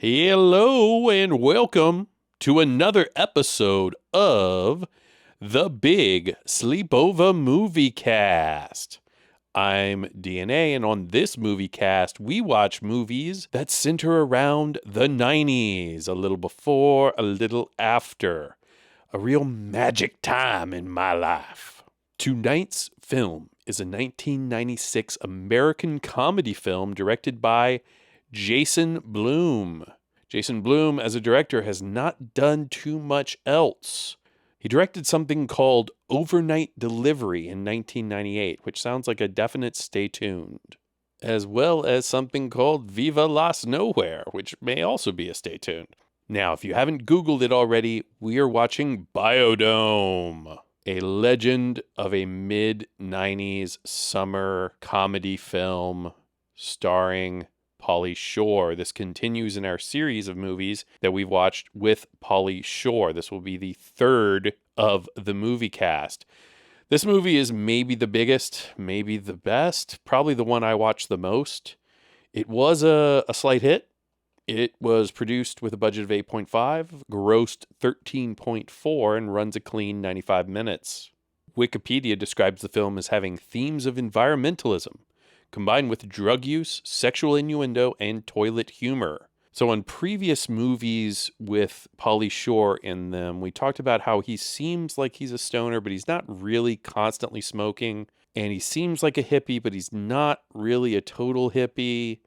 Hello and welcome to another episode of the Big Sleepover Moviecast. I'm DNA, and on this movie cast, we watch movies that center around the 90s, a little before, a little after. A real magic time in my life. Tonight's film is a 1996 American comedy film directed by Jason Blum. Jason Blum, as a director, has not done too much else. He directed something called Overnight Delivery in 1998, which sounds like a definite stay tuned, as well as something called Viva Las Nowhere, which may also be a stay tuned. Now, if you haven't Googled it already, we are watching Biodome, a legend of a mid-90s summer comedy film starring Pauly Shore. This continues in our series of movies that we've watched with Pauly Shore. This will be the third of the movie cast. This movie is maybe the biggest, maybe the best, probably the one I watched the most. It was a slight hit. It was produced with a budget of 8.5, grossed 13.4, and runs a clean 95 minutes. Wikipedia describes the film as having themes of environmentalism, combined with drug use, sexual innuendo, and toilet humor. So on previous movies with Pauly Shore in them, we talked about how he seems like he's a stoner, but he's not really constantly smoking. And he seems like a hippie, but he's not really a total hippie.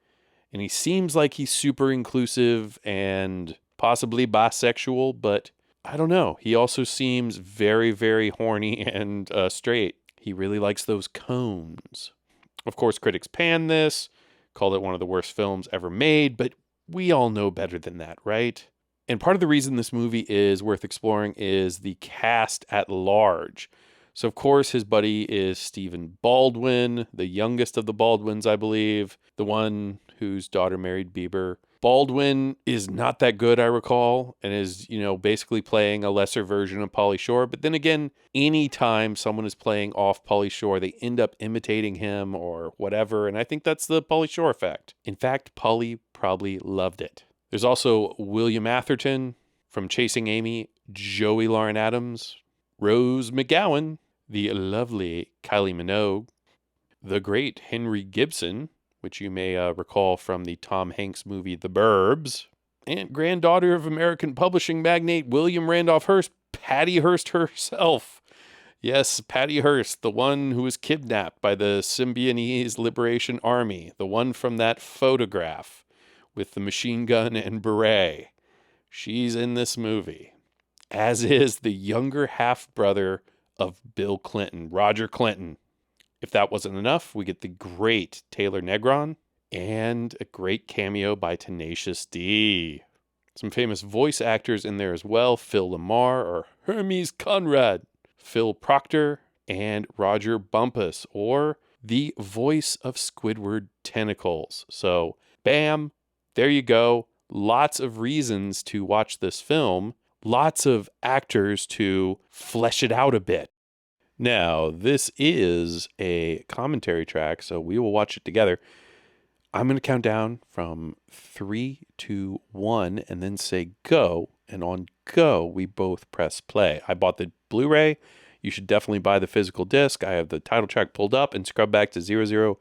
And he seems like he's super inclusive and possibly bisexual, but I don't know. He also seems very, very horny and straight. He really likes those cones. Of course, critics panned this, called it one of the worst films ever made, but we all know better than that, right? And part of the reason this movie is worth exploring is the cast at large. So, of course, his buddy is Stephen Baldwin, the youngest of the Baldwins, I believe, the one whose daughter married Bieber. Baldwin is not that good, I recall, and is, basically playing a lesser version of Pauly Shore. But then again, anytime someone is playing off Pauly Shore, they end up imitating him or whatever. And I think that's the Pauly Shore effect. In fact, Pauly probably loved it. There's also William Atherton from Chasing Amy, Joey Lauren Adams, Rose McGowan, the lovely Kylie Minogue, the great Henry Gibson, which you may recall from the Tom Hanks movie The Burbs, and granddaughter of American publishing magnate William Randolph Hearst, Patty Hearst herself. Yes, Patty Hearst, the one who was kidnapped by the Symbionese Liberation Army, the one from that photograph with the machine gun and beret. She's in this movie, as is the younger half-brother of Bill Clinton, Roger Clinton. If that wasn't enough, we get the great Taylor Negron and a great cameo by Tenacious D. Some famous voice actors in there as well: Phil Lamar or Hermes Conrad, Phil Proctor, and Roger Bumpus, or the voice of Squidward Tentacles. So, bam, there you go. Lots of reasons to watch this film. Lots of actors to flesh it out a bit. Now, this is a commentary track, so we will watch it together. I'm going to count down from 3, 2, 1, and then say go. And on go, we both press play. I bought the Blu-ray. You should definitely buy the physical disc. I have the title track pulled up and scrub back to 0000.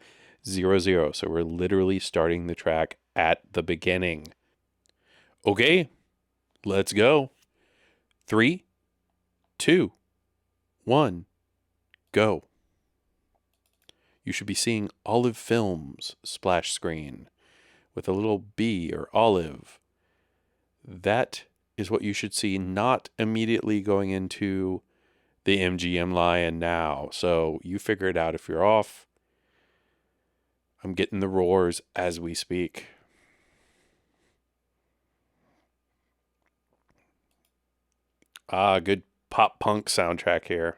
So we're literally starting the track at the beginning. Okay, let's go. 3, 2, 1. Go. You should be seeing Olive Films splash screen with a little B or olive. That is what you should see, not immediately going into the MGM Lion now. So you figure it out if you're off. I'm getting the roars as we speak. Good pop punk soundtrack here.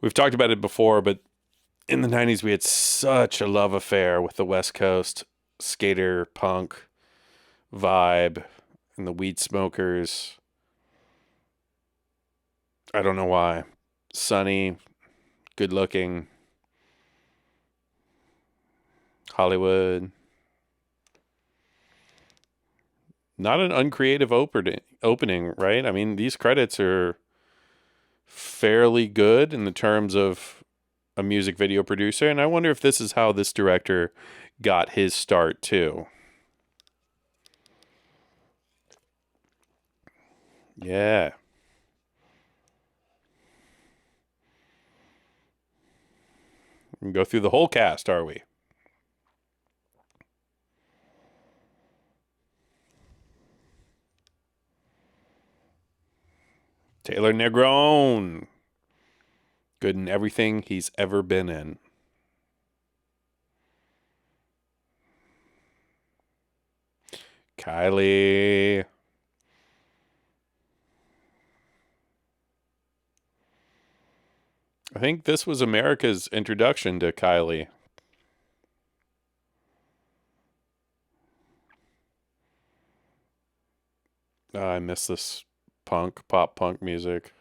We've talked about it before, but in the 90s, we had such a love affair with the West Coast skater punk vibe and the weed smokers. I don't know why. Sunny, good looking, Hollywood. Not an uncreative opening, right? I mean, these credits are fairly good in the terms of a music video producer, and I wonder if this is how this director got his start too. Yeah. We can go through the whole cast, are we? Taylor Negron. Good in everything he's ever been in. Kylie. I think this was America's introduction to Kylie. I miss this pop punk music.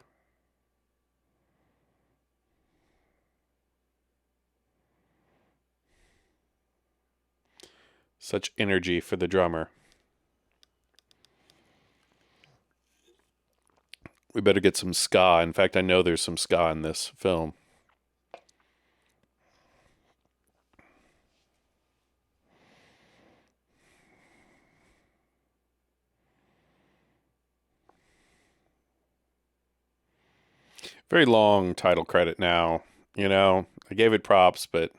Such energy for the drummer. We better get some ska. In fact, I know there's some ska in this film. Very long title credit now. You know, I gave it props, but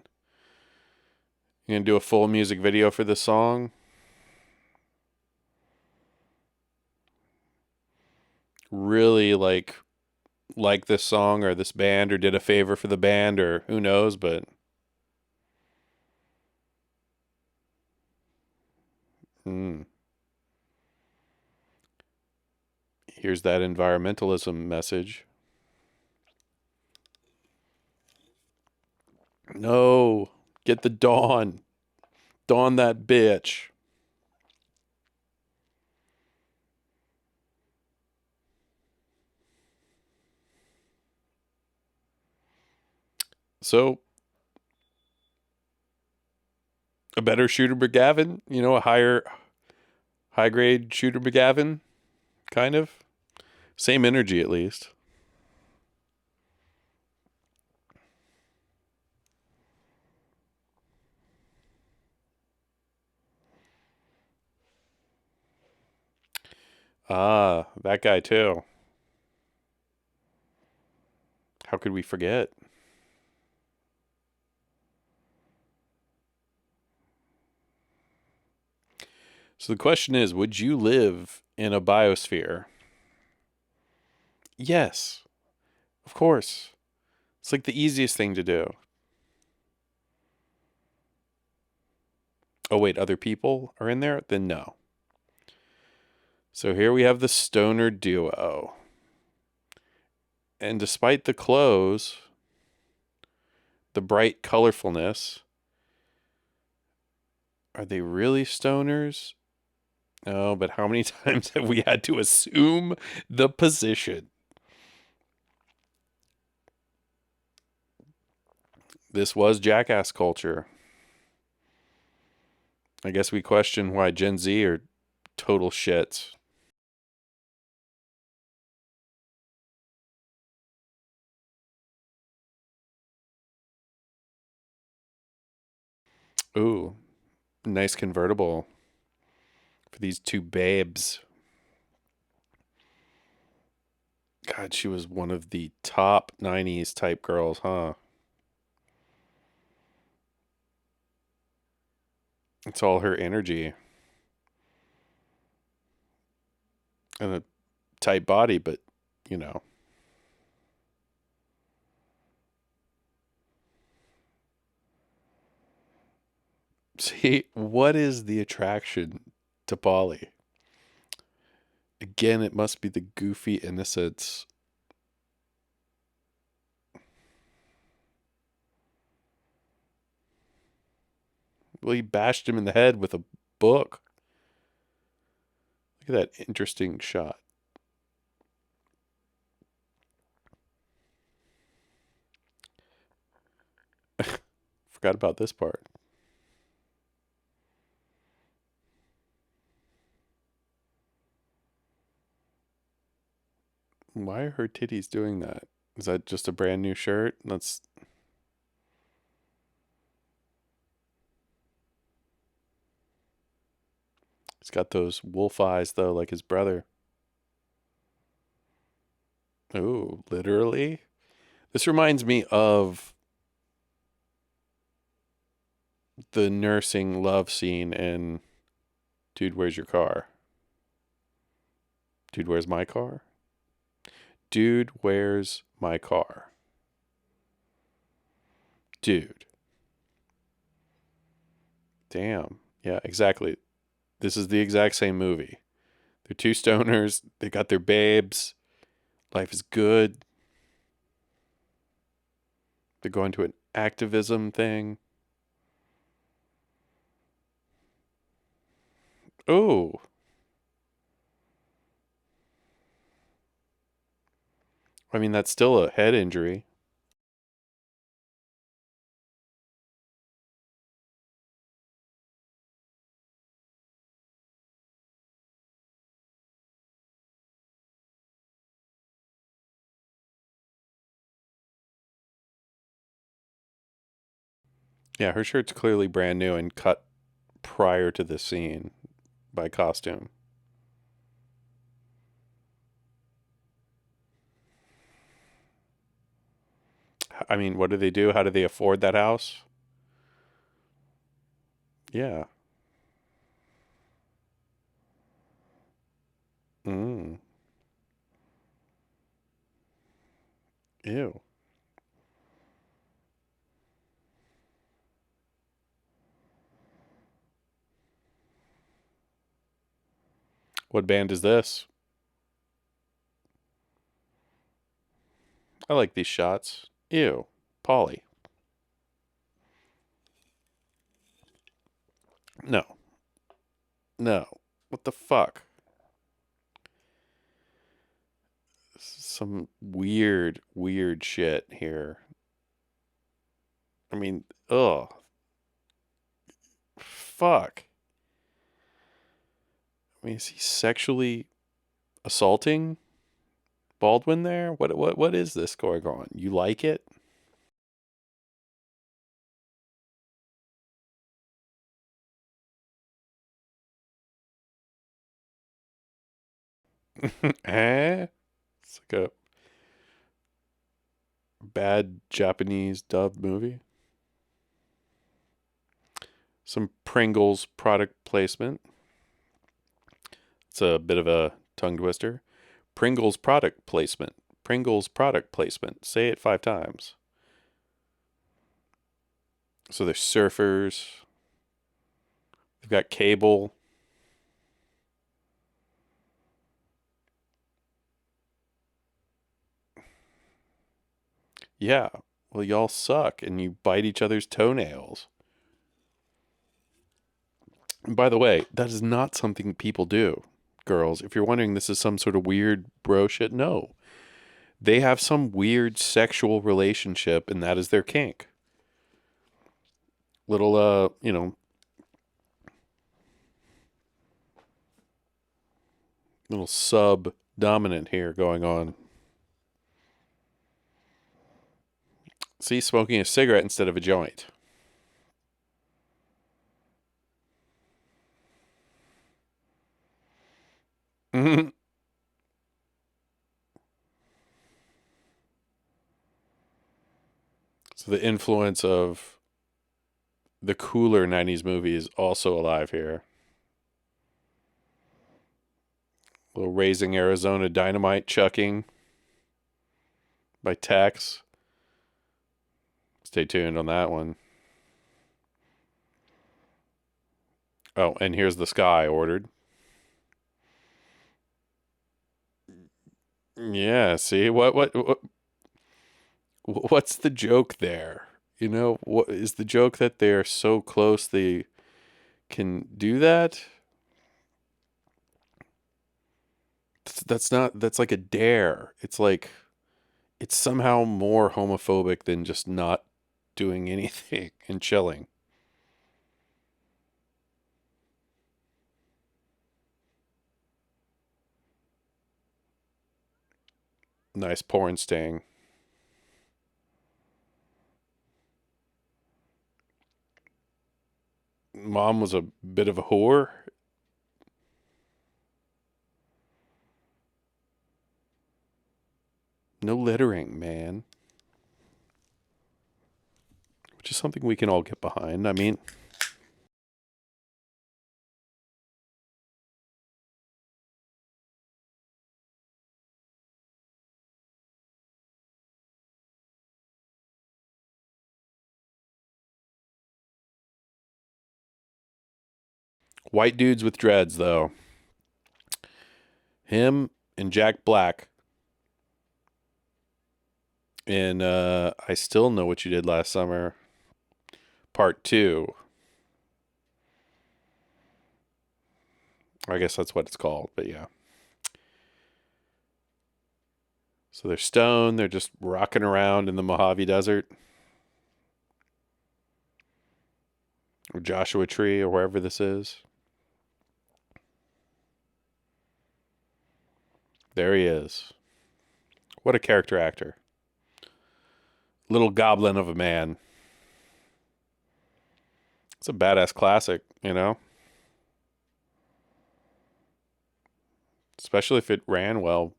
you gonna do a full music video for this song? Really like this song or this band or did a favor for the band or who knows, but hmm, here's that environmentalism message. No, get the Dawn. Dawn that bitch. So, a better Shooter McGavin, you know, a high grade Shooter McGavin, kind of. Same energy at least. Ah, that guy too. How could we forget? So the question is, would you live in a biosphere? Yes, of course. It's like the easiest thing to do. Oh, wait, other people are in there? Then no. So here we have the stoner duo. And despite the clothes, the bright colorfulness, are they really stoners? No, but how many times have we had to assume the position? This was jackass culture. I guess we question why Gen Z are total shits. Ooh, nice convertible for these two babes. God, she was one of the top 90s type girls, huh? It's all her energy and a tight body, but you know. See, what is the attraction to Polly? Again, it must be the goofy innocence. Well, he bashed him in the head with a book. Look at that interesting shot. Forgot about this part. Why are her titties doing that? Is that just a brand new shirt? That's He's got those wolf eyes though, like his brother. Oh, literally? This reminds me of the nursing love scene in Dude, Where's Your Car? Dude, Where's My Car? Dude, Where's My Car? Dude. Damn. Yeah, exactly. This is the exact same movie. They're two stoners. They got their babes. Life is good. They're going to an activism thing. Oh, I mean, that's still a head injury. Yeah, her shirt's clearly brand new and cut prior to the scene by costume. I mean, what do they do? How do they afford that house? Yeah. Mm. Ew. What band is this? I like these shots. Ew. Polly. No. No. What the fuck? Some weird, weird shit here. I mean, ugh. Fuck. I mean, is he sexually assaulting Baldwin there? What is this going on? You like it? Eh? It's like a bad Japanese dub movie. Some Pringles product placement. It's a bit of a tongue twister. Pringles product placement. Pringles product placement. Say it 5 times. So they're surfers. They've got cable. Yeah. Well, y'all suck and you bite each other's toenails. And by the way, that is not something people do, girls. If you're wondering this is some sort of weird bro shit, no. They have some weird sexual relationship and that is their kink. Little little sub dominant here going on. See, smoking a cigarette instead of a joint. Mhm. So the influence of the cooler 90s movie is also alive here. A little Raising Arizona Dynamite chucking by Tex. Stay tuned on that one. Oh, and here's the sky ordered. Yeah, see what's the joke there? You know, what is the joke that they're so close they can do that? That's not that's like a dare. It's like it's somehow more homophobic than just not doing anything and chilling. Nice porn sting. Mom was a bit of a whore. No littering, man. Which is something we can all get behind. I mean, white dudes with dreads, though. Him and Jack Black in I Still Know What You Did Last Summer, Part 2. I guess that's what it's called, but yeah. So they're stoned. They're just rocking around in the Mojave Desert. Or Joshua Tree, or wherever this is. There he is. What a character actor. Little goblin of a man. It's a badass classic, you know? Especially if it ran well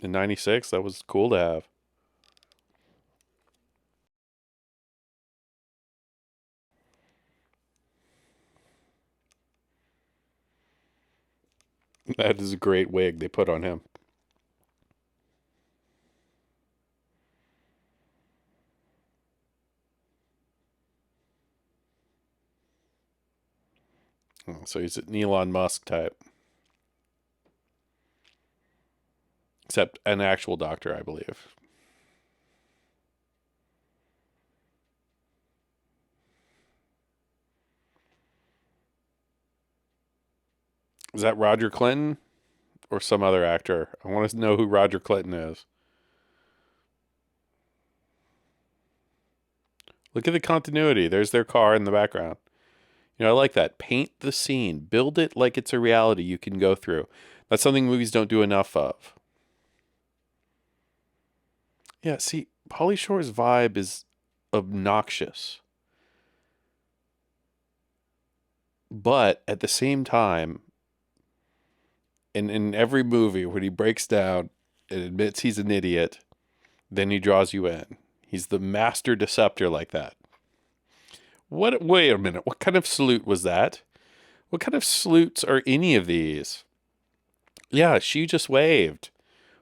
in 96. That was cool to have. That is a great wig they put on him. Oh, so he's an Elon Musk type. Except an actual doctor, I believe. Is that Roger Clinton or some other actor? I want to know who Roger Clinton is. Look at the continuity. There's their car in the background. You know, I like that. Paint the scene. Build it like it's a reality you can go through. That's something movies don't do enough of. Yeah, see, Pauly Shore's vibe is obnoxious. But at the same time, in every movie when he breaks down and admits he's an idiot, then he draws you in. He's the master deceptor like that. What? Wait a minute. What kind of salute was that? What kind of salutes are any of these? Yeah, she just waved.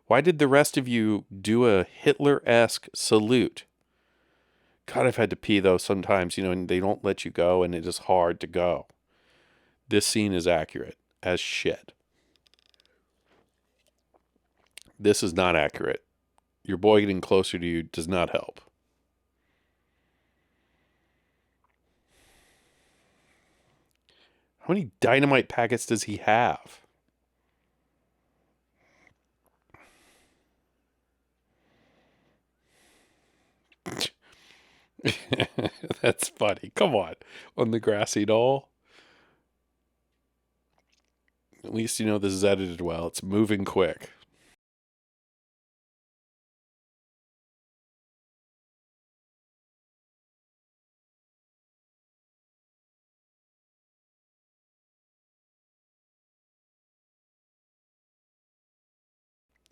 Why did the rest of you do a Hitler-esque salute? God, I've had to pee though sometimes, you know, and they don't let you go and it is hard to go. This scene is accurate as shit. This is not accurate. Your boy getting closer to you does not help. How many dynamite packets does he have? That's funny. Come on the grassy knoll. At least you know this is edited well. It's moving quick.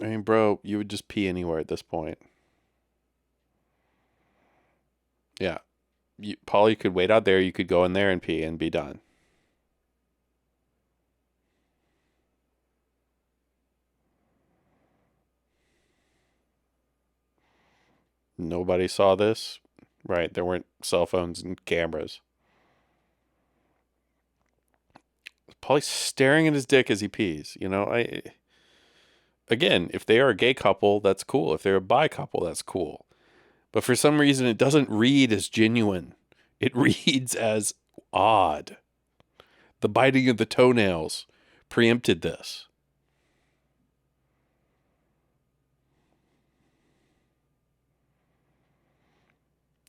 I mean, bro, you would just pee anywhere at this point. Yeah. Paul, you could wait out there. You could go in there and pee and be done. Nobody saw this. Right. There weren't cell phones and cameras. Paul's staring at his dick as he pees. You know, again, if they are a gay couple, that's cool. If they're a bi couple, that's cool. But for some reason, it doesn't read as genuine. It reads as odd. The biting of the toenails preempted this.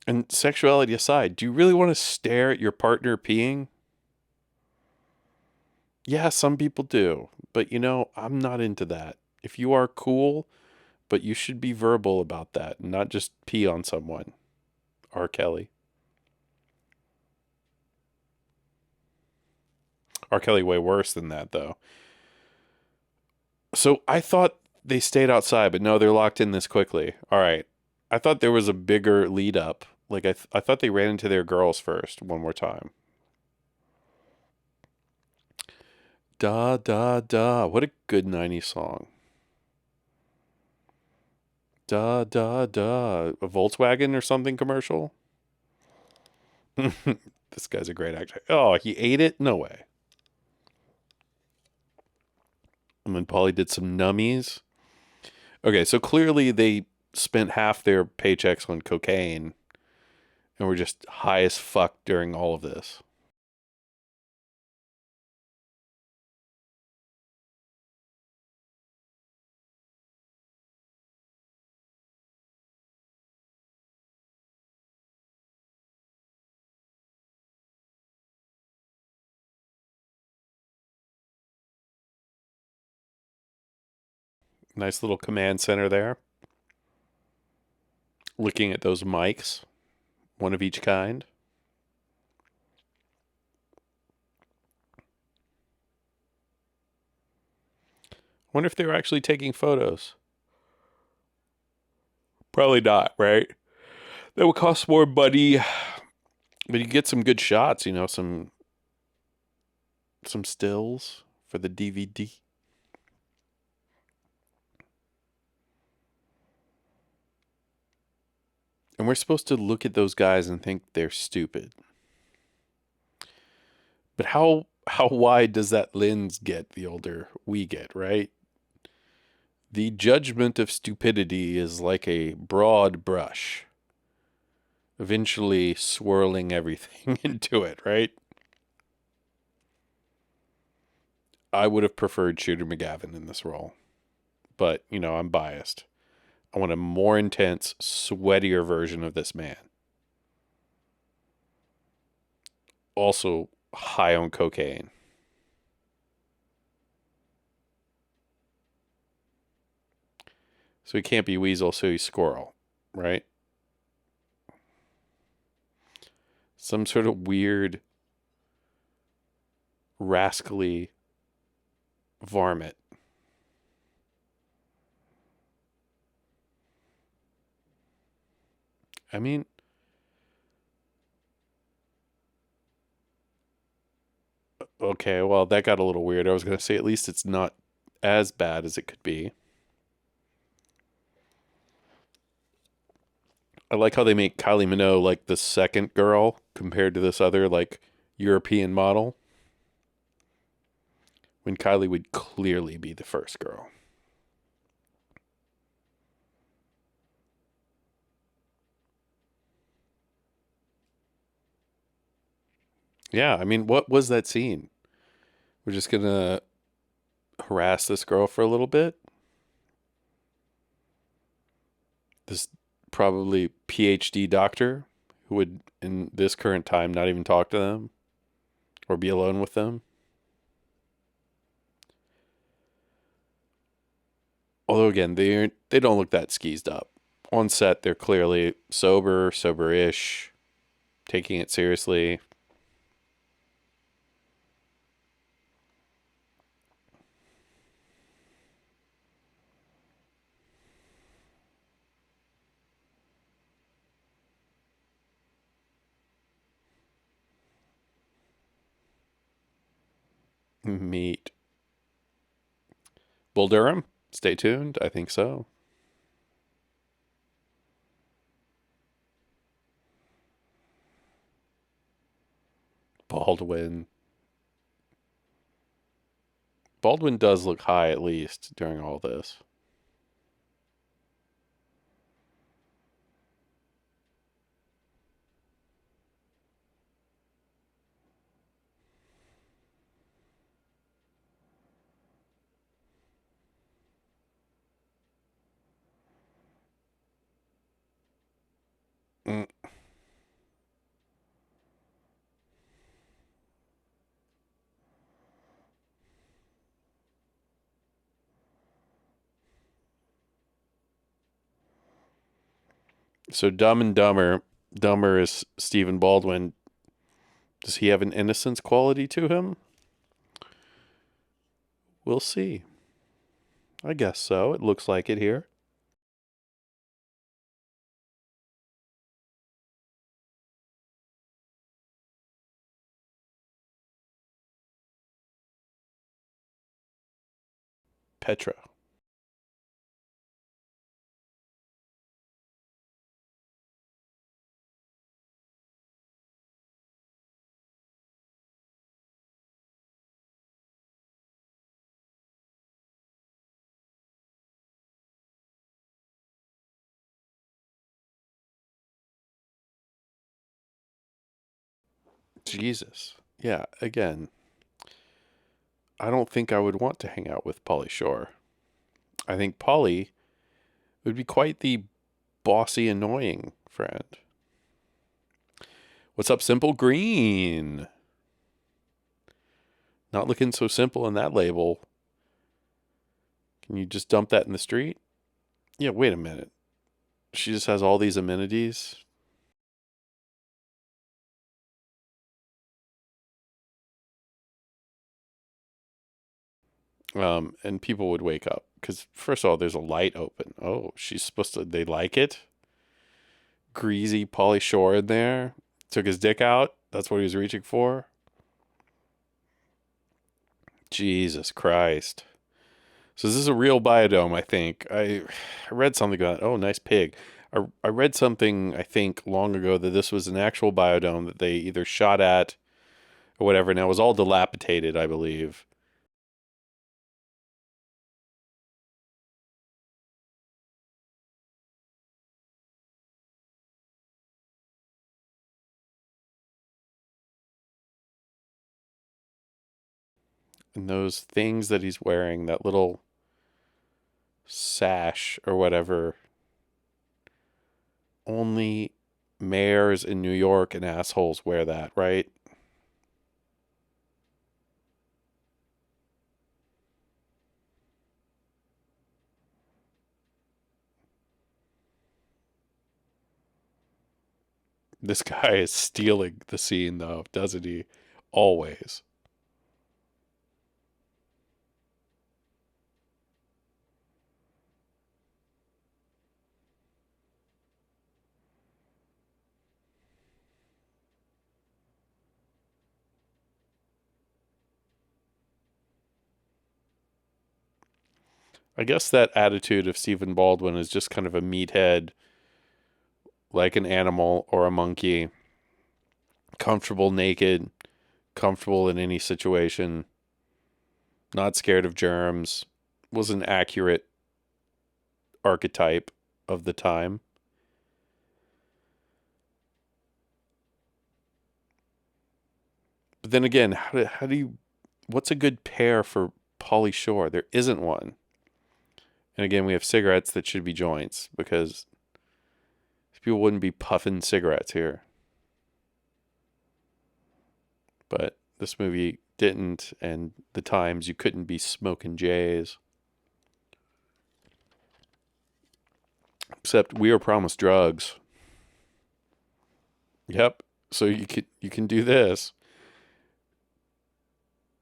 And sexuality aside, do you really want to stare at your partner peeing? Yeah, some people do. But you know, I'm not into that. If you are cool, but you should be verbal about that and not just pee on someone. R. Kelly. R. Kelly way worse than that, though. So I thought they stayed outside, but no, they're locked in this quickly. All right. I thought there was a bigger lead up. Like I thought they ran into their girls first one more time. Da da da. What a good 90s song. Da da da. A Volkswagen or something commercial? This guy's a great actor. Oh, he ate it? No way. And then Polly did some nummies. Okay, so clearly they spent half their paychecks on cocaine and were just high as fuck during all of this. Nice little command center there. Looking at those mics, one of each kind. Wonder if they were actually taking photos. Probably not, right? That would cost more money, but you get some good shots, some stills for the DVD. And we're supposed to look at those guys and think they're stupid. But how wide does that lens get the older we get, right? The judgment of stupidity is like a broad brush, eventually swirling everything into it, right? I would have preferred Shooter McGavin in this role, but, I'm biased. I want a more intense, sweatier version of this man. Also high on cocaine. So he can't be weasel, so he's squirrel, right? Some sort of weird, rascally varmint. I mean, okay, well, that got a little weird. I was going to say at least it's not as bad as it could be. I like how they make Kylie Minogue like the second girl compared to this other like European model, when Kylie would clearly be the first girl. Yeah, I mean, what was that scene? We're just going to harass this girl for a little bit. This probably PhD doctor who would, in this current time, not even talk to them or be alone with them. Although again, they don't look that skeezed up. On set, they're clearly sober-ish, taking it seriously. Meet Bull Durham. Stay tuned. I think so. Baldwin. Baldwin does look high at least during all this. Mm. So Dumb and Dumber. Dumber is Stephen Baldwin. Does he have an innocence quality to him? We'll see. I guess so. It looks like it here. Petra. Jesus. Yeah, again, I don't think I would want to hang out with Polly Shore. I think Polly would be quite the bossy, annoying friend. What's up, Simple Green? Not looking so simple in that label. Can you just dump that in the street? Yeah, wait a minute. She just has all these amenities. And people would wake up because first of all, there's a light open. Oh, she's supposed to. They like it. Greasy Polly Shore in there. Took his dick out. That's what he was reaching for. Jesus Christ. So this is a real biodome, I think. I read something about. Oh, nice pig. I read something I think long ago that this was an actual biodome that they either shot at or whatever. Now it was all dilapidated, I believe. And those things that he's wearing, that little sash or whatever, only mayors in New York and assholes wear that, right? This guy is stealing the scene, though, doesn't he? Always. I guess that attitude of Stephen Baldwin is just kind of a meathead, like an animal or a monkey, comfortable naked, comfortable in any situation, not scared of germs, was an accurate archetype of the time. But then again, how do you, what's a good pair for Pauly Shore? There isn't one. And again, we have cigarettes that should be joints because people wouldn't be puffing cigarettes here. But this movie didn't, and the times you couldn't be smoking J's. Except we were promised drugs. Yep. So you can do this.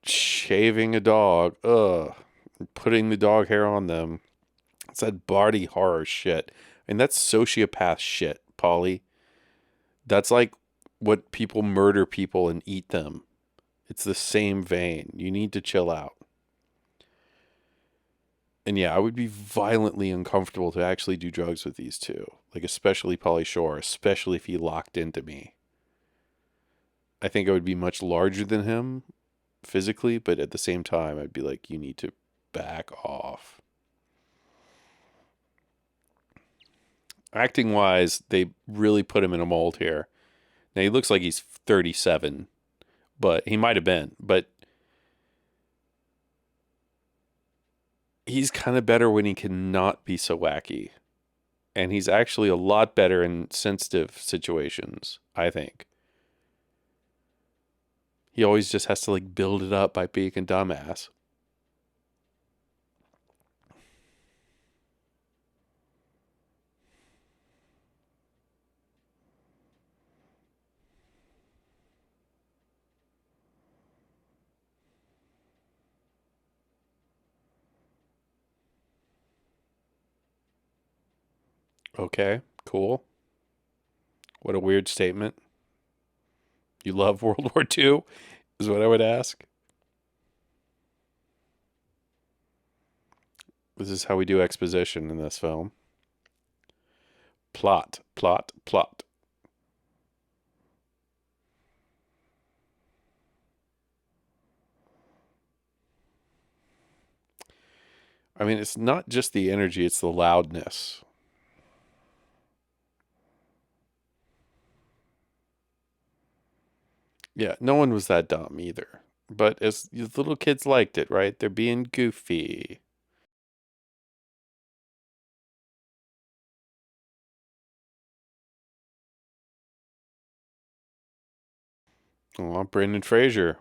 Shaving a dog. Ugh. Putting the dog hair on them. It's that body horror shit. And that's sociopath shit, Polly. That's like what people murder people and eat them. It's the same vein. You need to chill out. And yeah, I would be violently uncomfortable to actually do drugs with these two. Like especially Polly Shore, especially if he locked into me. I think I would be much larger than him physically, but at the same time I'd be like, you need to back off. Acting wise, they really put him in a mold here. Now he looks like he's 37, but he might have been, but he's kind of better when he cannot be so wacky. And he's actually a lot better in sensitive situations, I think. He always just has to like build it up by being a dumbass. Okay, cool. What a weird statement. You love World War II, is what I would ask. This is how we do exposition in this film. Plot, plot, plot. I mean, it's not just the energy, it's the loudness. Yeah, no one was that dumb either. But as the little kids liked it, right? They're being goofy. Oh, Brendan Fraser.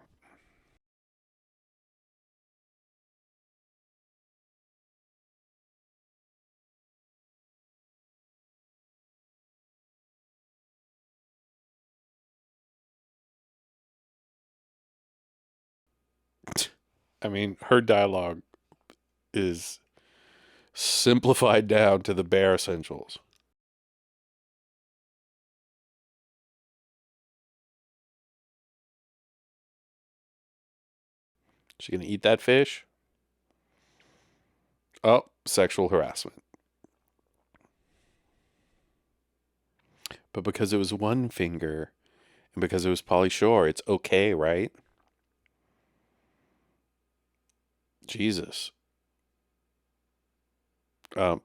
I mean, her dialogue is simplified down to the bare essentials. She gonna eat that fish? Oh, sexual harassment. But because it was one finger and because it was Polly Shore, it's okay, right? Jesus. Um,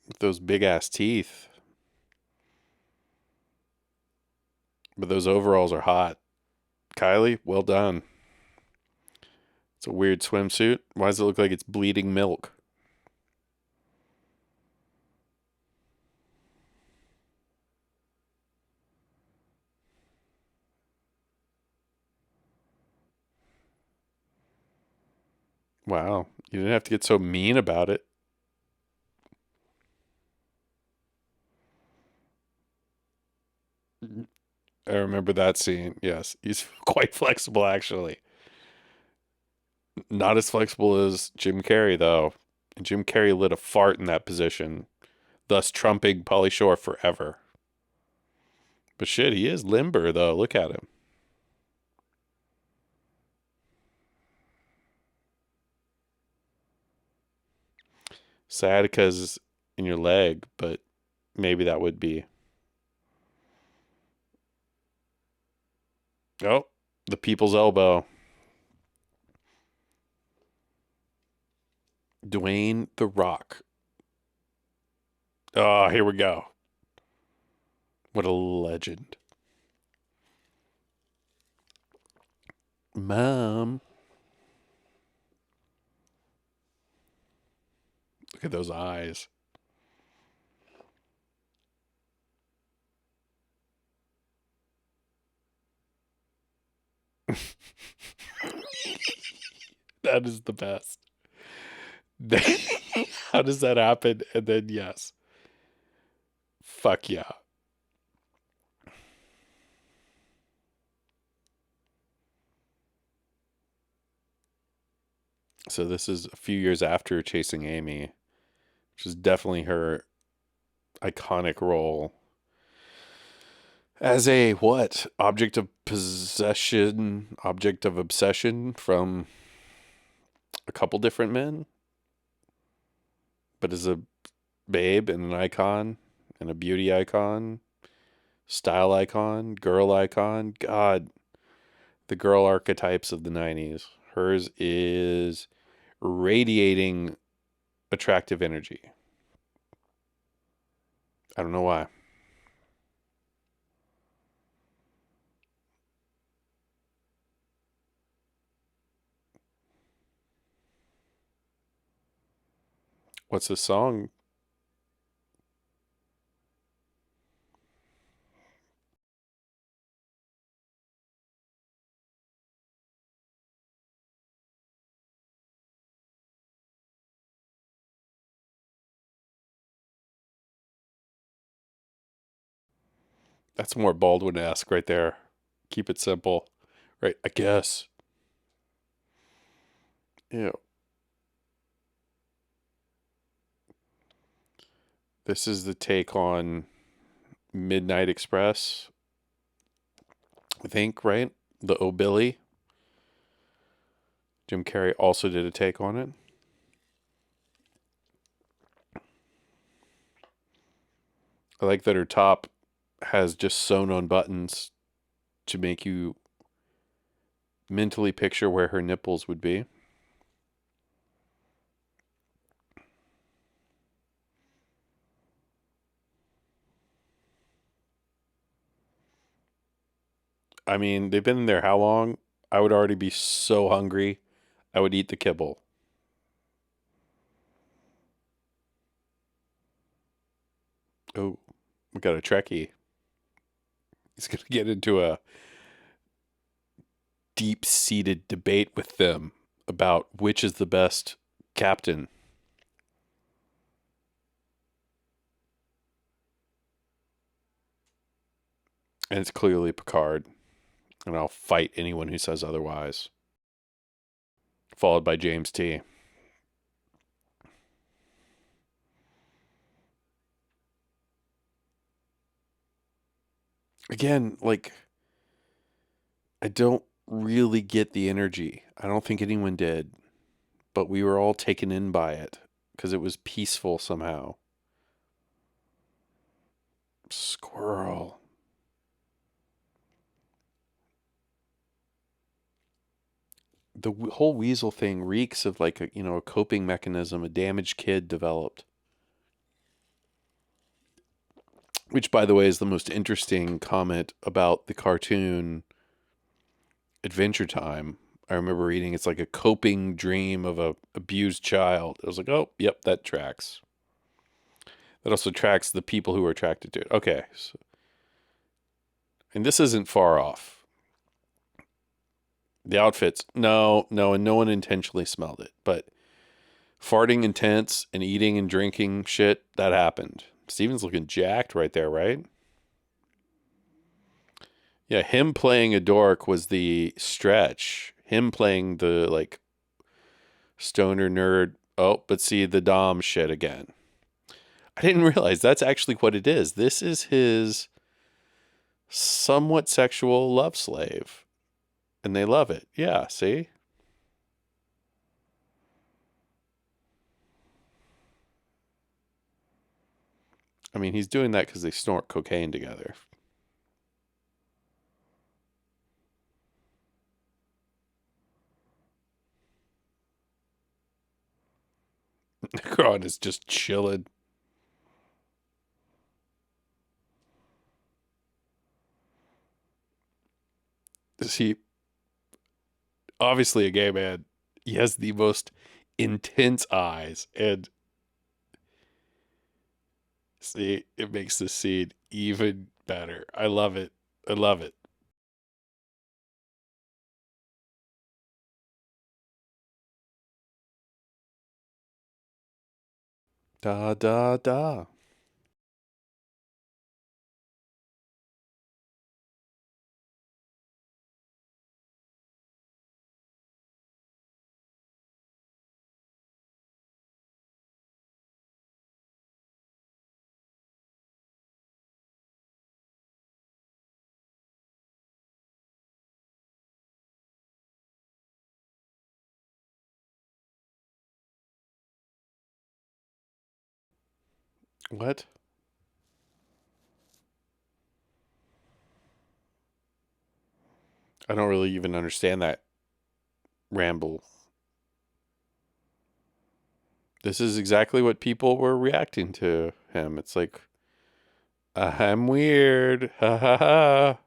with those big ass teeth. But those overalls are hot. Kylie, well done. It's a weird swimsuit. Why does it look like it's bleeding milk? Wow. You didn't have to get so mean about it. I remember that scene. Yes. He's quite flexible, actually. Not as flexible as Jim Carrey, though. Jim Carrey lit a fart in that position, thus trumping Polly Shore forever. But shit, he is limber, though. Look at him. Sciatica's in your leg, but maybe that would be. Oh, the people's elbow. Dwayne the Rock. Oh, here we go. What a legend. Mom. Look at those eyes. That is the best. How does that happen? And then, yes. Fuck yeah. So, this is a few years after Chasing Amy, which is definitely her iconic role as a what? Object of possession, object of obsession from a couple different men, but as a babe and an icon and a beauty icon, style icon, girl icon. God, the girl archetypes of the 90s. Hers is radiating attractive energy. I don't know why. What's the song? That's more Baldwin-esque right there. Keep it simple. Right, I guess. Ew. This is the take on Midnight Express, I think, right? The O Billy. Jim Carrey also did a take on it. I like that her top has just sewn on buttons to make you mentally picture where her nipples would be. I mean, they've been in there how long? I would already be so hungry. I would eat the kibble. Oh, we got a Trekkie. He's going to get into a deep seated debate with them about which is the best captain. And it's clearly Picard. And I'll fight anyone who says otherwise. Followed by James T. Again, like, I don't really get the energy. I don't think anyone did. But we were all taken in by it because it was peaceful somehow. Squirrel. The whole weasel thing reeks of like a coping mechanism a damaged kid developed. Which, by the way, is the most interesting comment about the cartoon Adventure Time. I remember reading it's like a coping dream of a abused child. I was like, oh, yep, that tracks. That also tracks the people who are attracted to it. Okay, and this isn't far off. The outfits, no, and no one intentionally smelled it, but farting in tents and eating and drinking shit, that happened. Steven's looking jacked right there, right? Yeah, him playing a dork was the stretch. Him playing the like stoner nerd. Oh, but see the Dom shit again. I didn't realize that's actually what it is. This is his somewhat sexual love slave. And they love it. Yeah, see? I mean, he's doing that because they snort cocaine together. Necron is just chilling. Is he obviously a gay man? He has the most intense eyes. And see, it makes the scene even better. I love it. I love it. Da da da. What? I don't really even understand that ramble. This is exactly what people were reacting to him. It's like, I'm weird. Ha ha ha.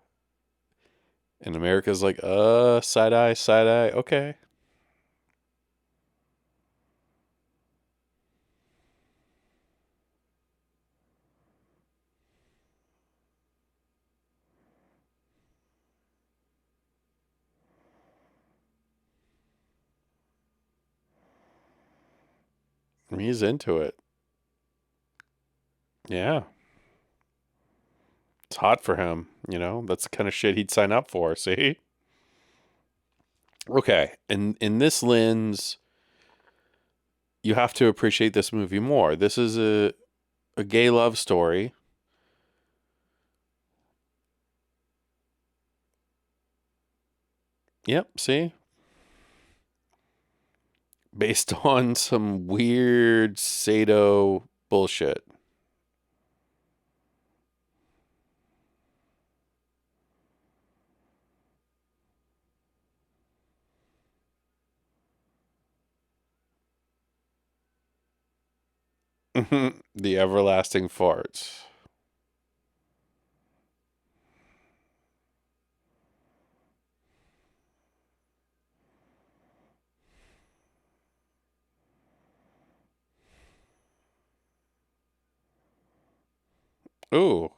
And America's like, side eye, side eye. Okay. He's into it. Yeah. It's hot for him. That's the kind of shit he'd sign up for. See? Okay. And in this lens, you have to appreciate this movie more. This is a gay love story. Yep, see? Based on some weird Sado bullshit. The everlasting farts. Ooh,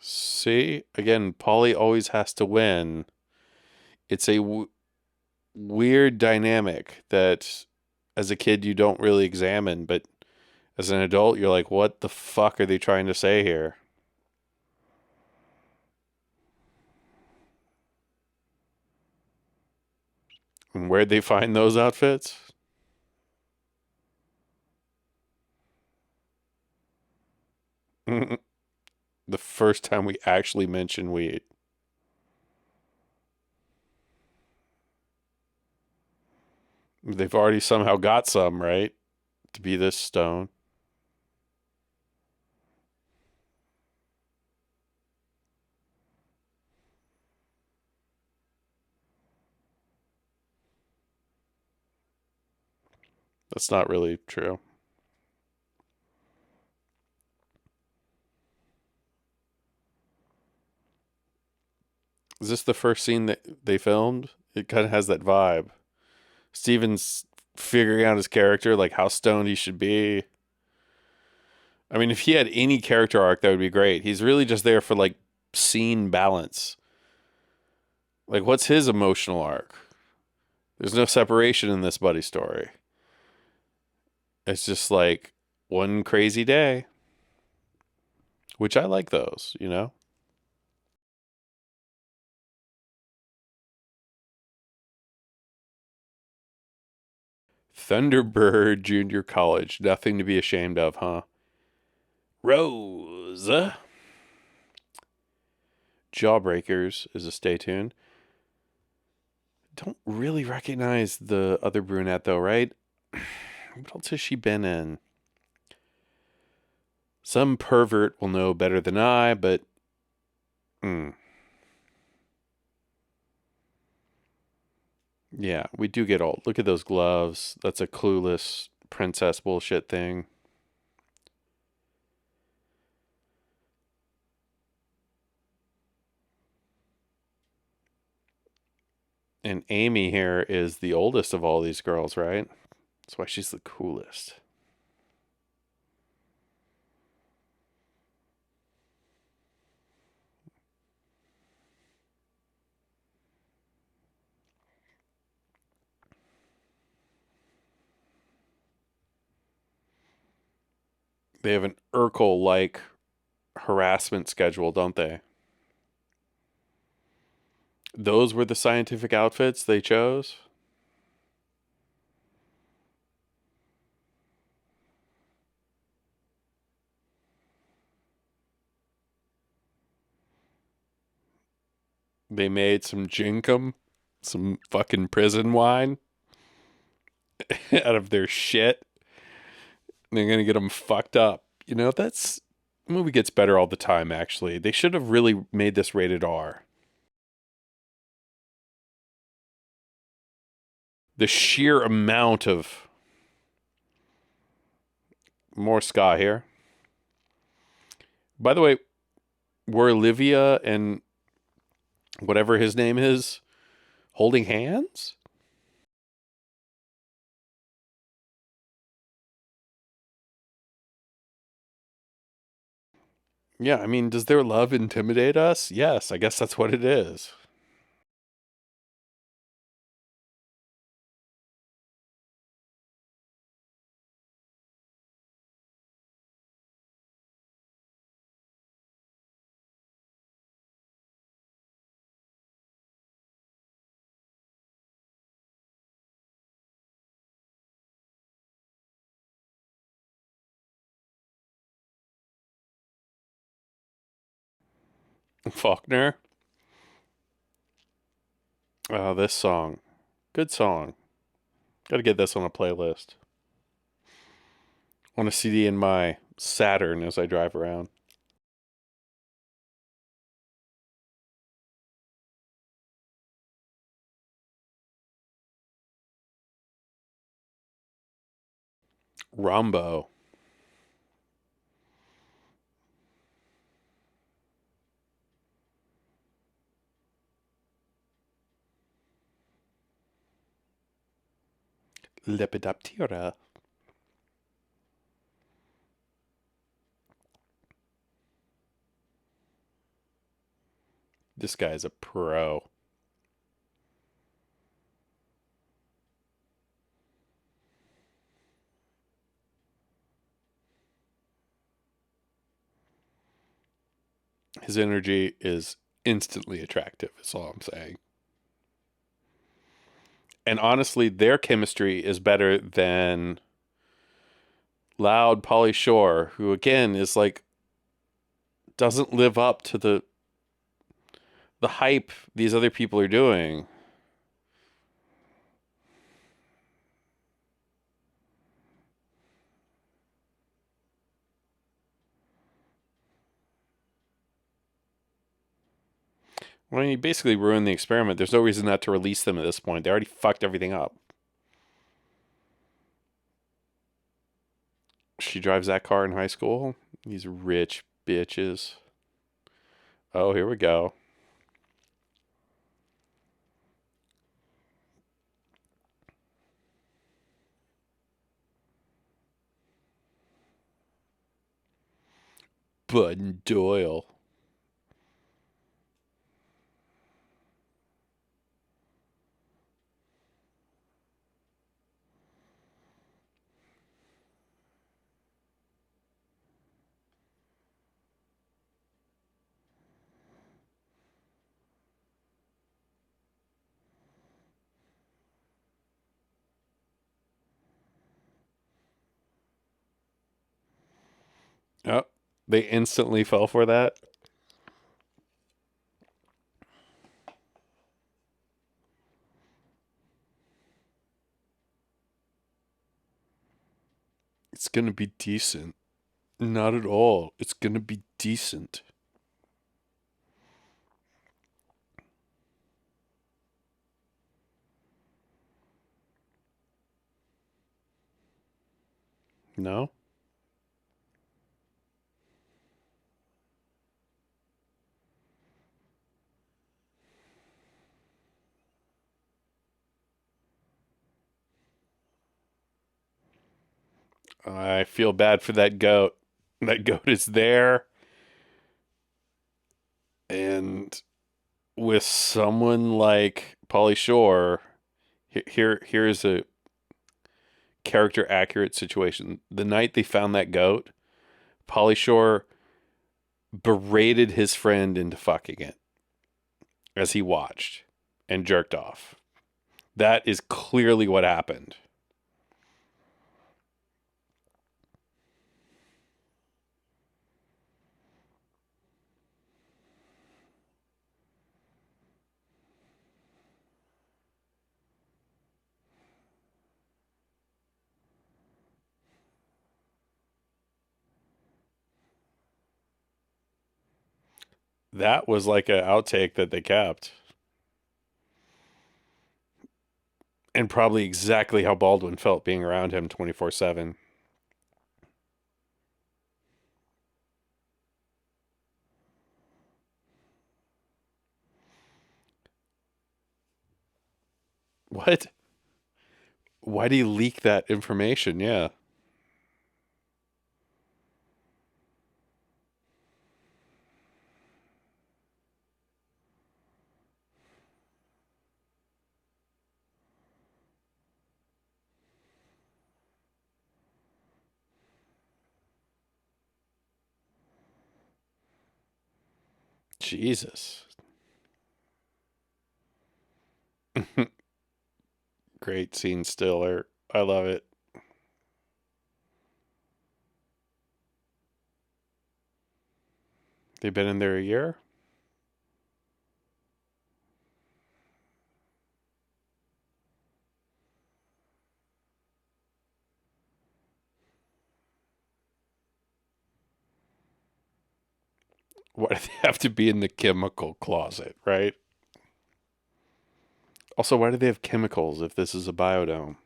see? Again, Polly always has to win. It's a weird dynamic that as a kid you don't really examine, but as an adult you're like, what the fuck are they trying to say here? And where'd they find those outfits? The first time we actually mentioned weed. They've already somehow got some, right? To be this stone. That's not really true. Is this the first scene that they filmed? It kind of has that vibe. Steven's figuring out his character, like how stoned he should be. I mean, if he had any character arc, that would be great. He's really just there for like scene balance. Like, what's his emotional arc? There's no separation in this buddy story. It's just like one crazy day, which I like those, you know? Thunderbird Junior College. Nothing to be ashamed of, huh? Rose. Jawbreakers is a stay tuned. Don't really recognize the other brunette though, right? What else has she been in? Some pervert will know better than I, but mm, yeah, we do get old. Look at those gloves. That's a clueless princess bullshit thing. And Amy here is the oldest of all these girls, right? That's why she's the coolest. They have an Urkel like harassment schedule, don't they? Those were the scientific outfits they chose. They made some jinkum, some fucking prison wine out of their shit. They're gonna get them fucked up. You know, that's movie gets better all the time. Actually, they should have really made this rated R. The sheer amount of more ska here. By the way, were Olivia and whatever his name is holding hands? Yeah, I mean, does their love intimidate us? Yes, I guess that's what it is. Faulkner. Oh, this song. Good song. Got to get this on a playlist. On a CD in my Saturn as I drive around. Rumbo. Lepidoptera. This guy's a pro. His energy is instantly attractive, is all I'm saying. And honestly, their chemistry is better than Loud Polly Shore, who again is like doesn't live up to the hype these other people are doing. Well, you basically ruined the experiment. There's no reason not to release them at this point. They already fucked everything up. She drives that car in high school. These rich bitches. Oh, here we go. Bud Doyle. Oh, they instantly fell for that. It's gonna be decent. Not at all. It's gonna be decent. No? I feel bad for that goat. That goat is there, and with someone like Pauly Shore, here's a character accurate situation. The night they found that goat, Pauly Shore berated his friend into fucking it as he watched and jerked off. That is clearly what happened. That was like an outtake that they kept. And probably exactly how Baldwin felt being around him 24/7. What? Why do you leak that information? Yeah. Jesus. Great scene stiller. I love it. They've been in there a year? Why do they have to be in the chemical closet, right? Also, why do they have chemicals if this is a biodome?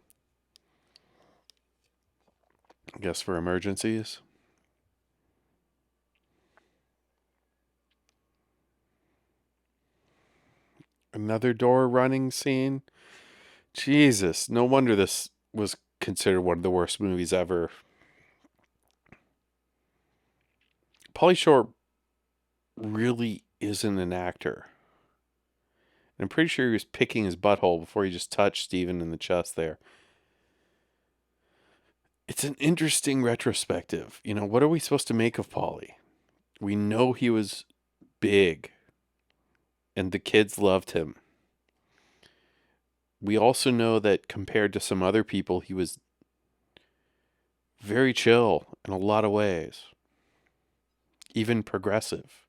I guess for emergencies. Another door running scene. Jesus, no wonder this was considered one of the worst movies ever. Pauly Shore really isn't an actor. I'm pretty sure he was picking his butthole before he just touched Steven in the chest there. It's an interesting retrospective. You know, what are we supposed to make of Pauly? We know he was big and the kids loved him. We also know that compared to some other people, he was very chill in a lot of ways, even progressive.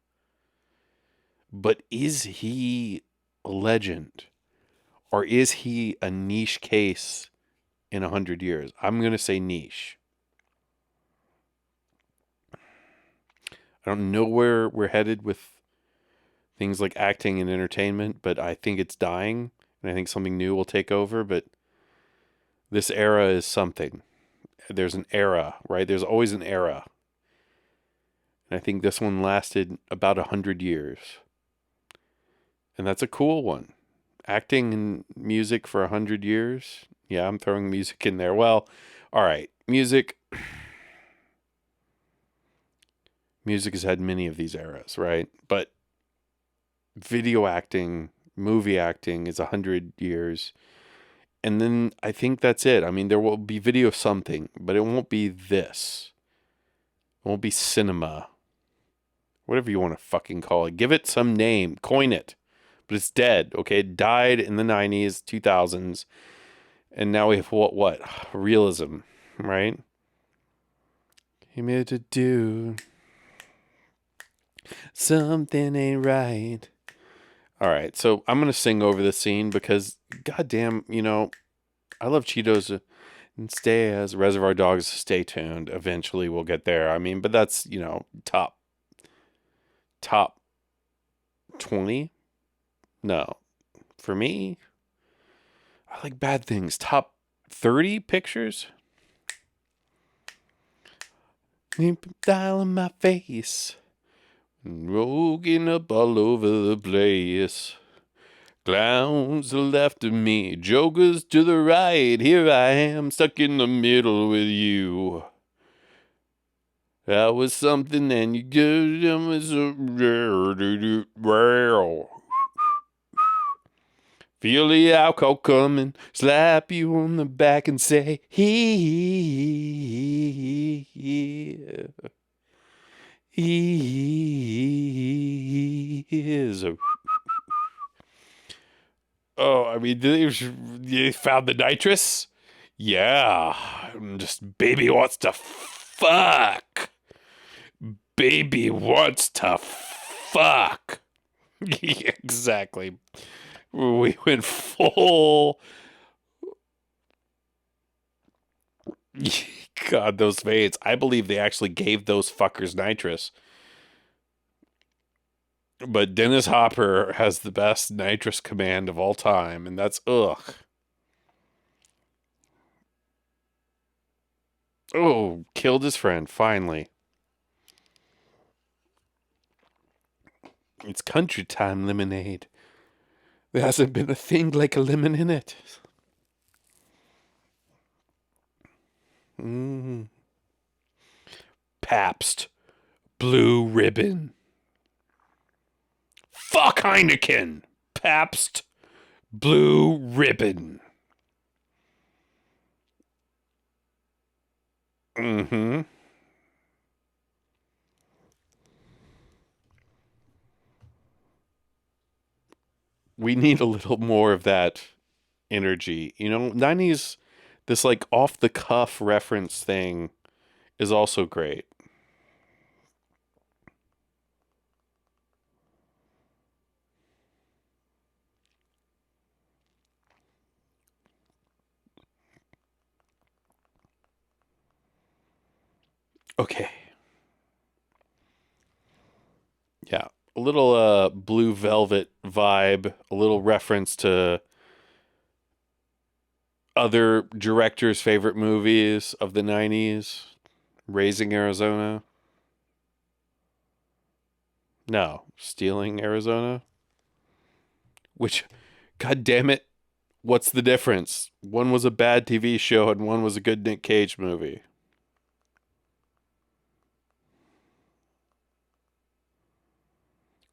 But is he a legend? Or is he a niche case in 100 years? I'm going to say niche. I don't know where we're headed with things like acting and entertainment, but I think it's dying, and I think something new will take over. But this era is something. There's an era, right? There's always an era. And I think this one lasted about 100 years. And that's a cool one. Acting and music for 100 years. Yeah, I'm throwing music in there. Well, all right. Music has had many of these eras, right? But video acting, movie acting is 100 years. And then I think that's it. I mean, there will be video of something, but it won't be this. It won't be cinema. Whatever you want to fucking call it. Give it some name. Coin it. But it's dead, okay? It died in the 90s, 2000s. And now we have what? Realism, right? He made to do something ain't right. All right, so I'm going to sing over the scene because, goddamn, you know, I love Cheetos and stay as Reservoir Dogs. Stay tuned. Eventually we'll get there. I mean, but that's, you know, top 20. No, for me, I like Bad Things. Top 30 pictures. Dial in my face. Roguing up all over the place. Clowns to the left of me, jokers to the right. Here I am, stuck in the middle with you. That was something, and you good. Feel the alcohol coming, slap you on the back and say, he is a... Oh, I mean, they found the nitrous? Yeah. Just baby wants to fuck. Baby wants to fuck. Yeah, exactly. We went full. God, those veins. I believe they actually gave those fuckers nitrous. But Dennis Hopper has the best nitrous command of all time, and that's ugh. Oh, killed his friend, finally. It's country time lemonade. There hasn't been a thing like a lemon in it. Mm. Pabst Blue Ribbon. Fuck Heineken. Pabst Blue Ribbon. Mm-hmm. We need a little more of that energy. You know, 90s, this like off the cuff reference thing is also great. Okay. Yeah. A little Blue Velvet vibe, a little reference to other directors' favorite movies of the 90s. Raising Arizona. No, Stealing Arizona. Which, god damn it, what's the difference? One was a bad TV show and one was a good Nick Cage movie.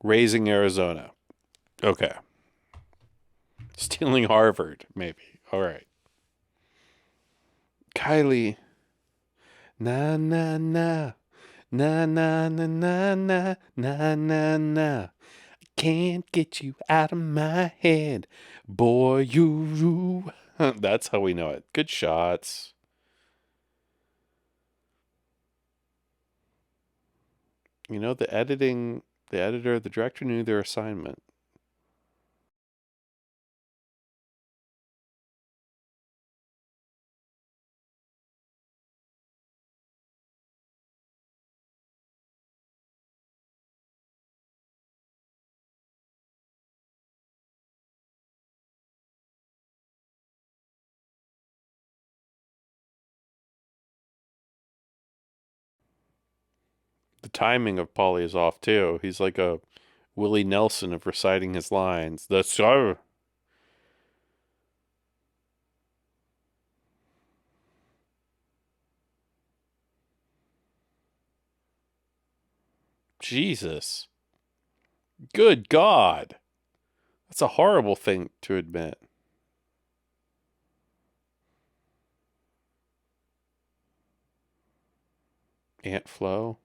Raising Arizona. Okay. Stealing Harvard, maybe. All right. Kylie. Na na na. Na na na na na na na na. Can't get you out of my head. Boy, you. That's how we know it. Good shots. You know, the editor, the director knew their assignment. The timing of Paulie is off too. He's like a Willie Nelson of reciting his lines. The sir. Jesus. Good God. That's a horrible thing to admit. Aunt Flo.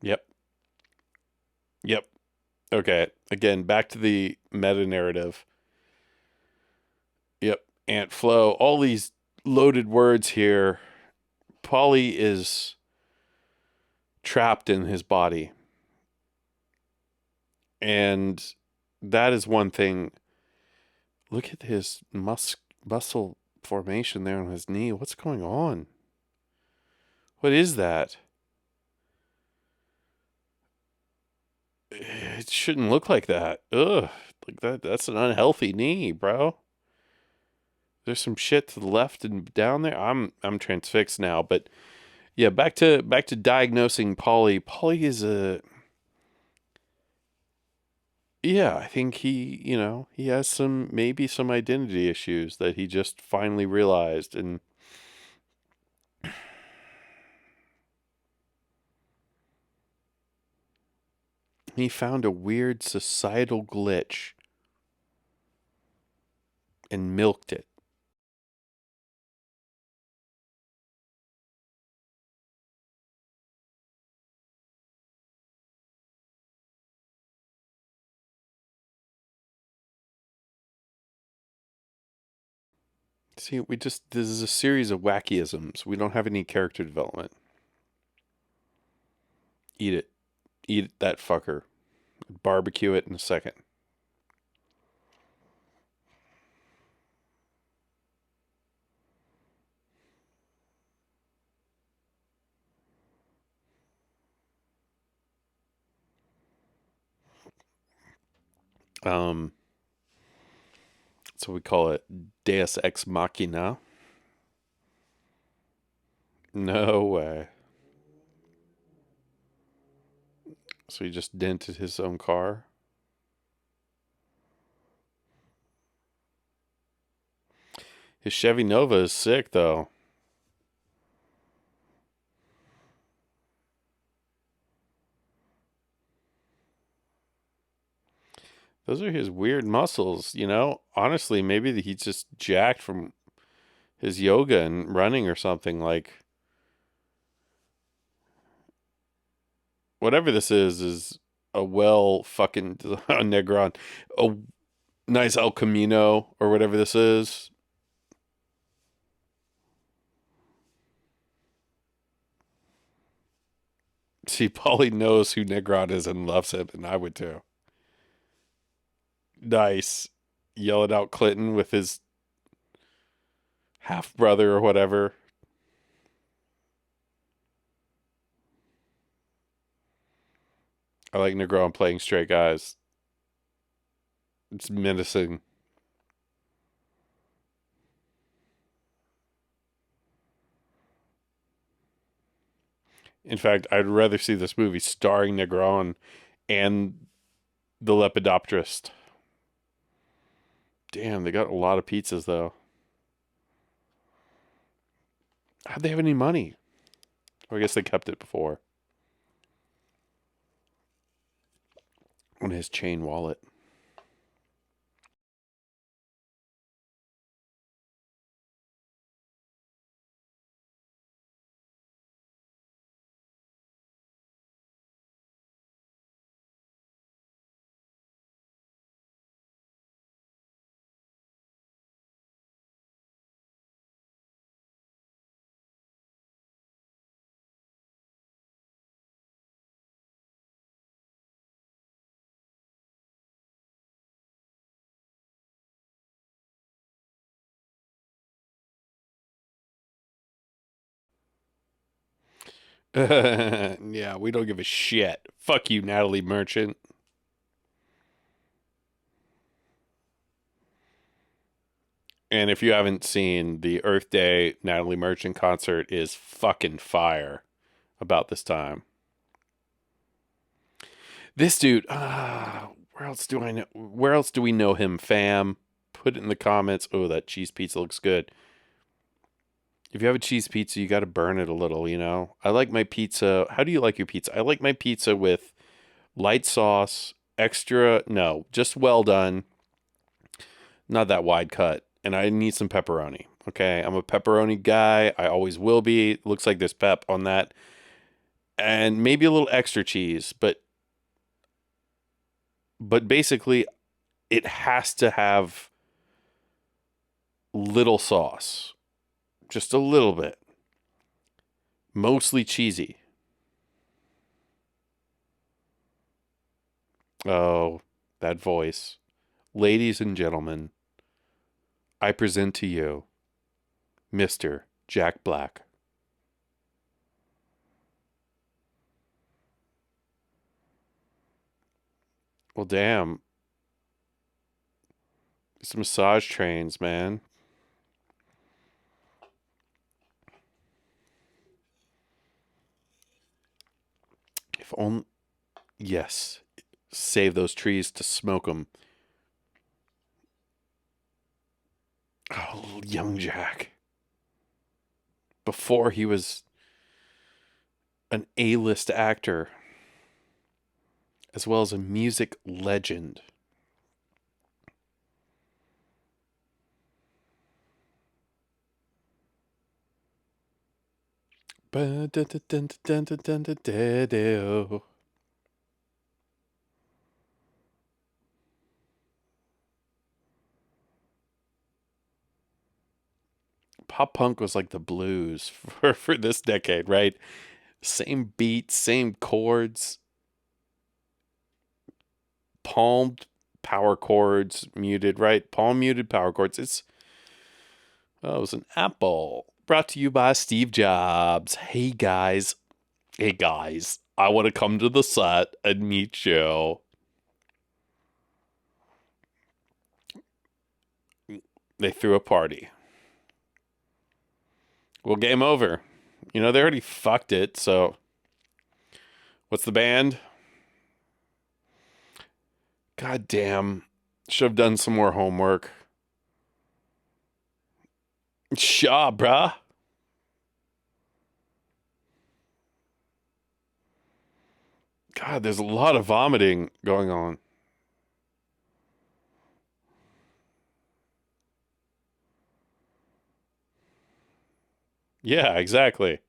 Yep. Yep. Okay. Again, back to the meta narrative. Yep. Aunt Flo. All these loaded words here. Polly is trapped in his body. And that is one thing. Look at his muscle formation there on his knee. What's going on? What is that? It shouldn't look like that. Ugh. Like that's an unhealthy knee, bro. There's some shit to the left and down there. I'm transfixed now, but yeah, back to diagnosing Polly. Polly is a yeah, I think he has maybe some identity issues that he just finally realized and he found a weird societal glitch and milked it. See, this is a series of wackyisms. We don't have any character development. Eat it. Eat that fucker. Barbecue it in a second. Um, so we call it Deus Ex Machina. No way. So he just dented his own car. His Chevy Nova is sick though. Those are his weird muscles, you know? Honestly, maybe he's just jacked from his yoga and running or something. Like, whatever this is a well fucking a Negron, a nice El Camino or whatever this is. See, Paulie knows who Negron is and loves him, and I would too. Nice. yelling out Clinton with his half brother or whatever. I like Negron playing straight guys. It's menacing. In fact, I'd rather see this movie starring Negron and the Lepidopterist. Damn, they got a lot of pizzas though. How'd they have any money? Well, I guess they kept it before on his chain wallet. Yeah, we don't give a shit. Fuck you, Natalie Merchant. And if you haven't seen the Earth Day Natalie Merchant concert is fucking fire about this time. This dude, where else do I know? Where else do we know him, fam? Put it in the comments. Oh, that cheese pizza looks good. If you have a cheese pizza, you got to burn it a little, you know? I like my pizza. How do you like your pizza? I like my pizza with light sauce, extra, no, just well done, not that wide cut. And I need some pepperoni. Okay, I'm a pepperoni guy. I always will be. Looks like there's pep on that. And maybe a little extra cheese, but basically it has to have little sauce. Just a little bit. Mostly cheesy. Oh, that voice. Ladies and gentlemen, I present to you Mr. Jack Black. Well, damn. It's massage trains, man. If only. Yes. Save those trees to smoke them. Oh, young Jack. Before he was an A-list actor, as well as a music legend. Pop punk was like the blues for this decade, right? Same beats, same chords, palmed power chords, muted, right? Palm muted power chords. It was an Apple. Brought to you by Steve Jobs. Hey guys. Hey guys. I want to come to the set and meet you. They threw a party. Well, game over. You know, they already fucked it, so what's the band? God damn. Should have done some more homework. Shaw, bruh. God, there's a lot of vomiting going on. Yeah, exactly.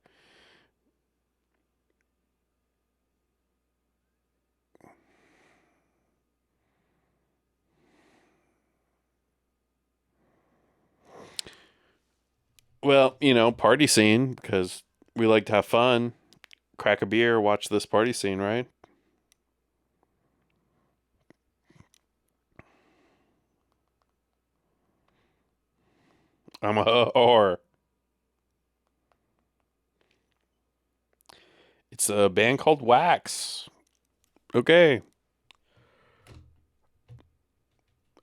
Well, you know, party scene because we like to have fun. Crack a beer, watch this party scene, right? I'm a whore. It's a band called Wax. Okay.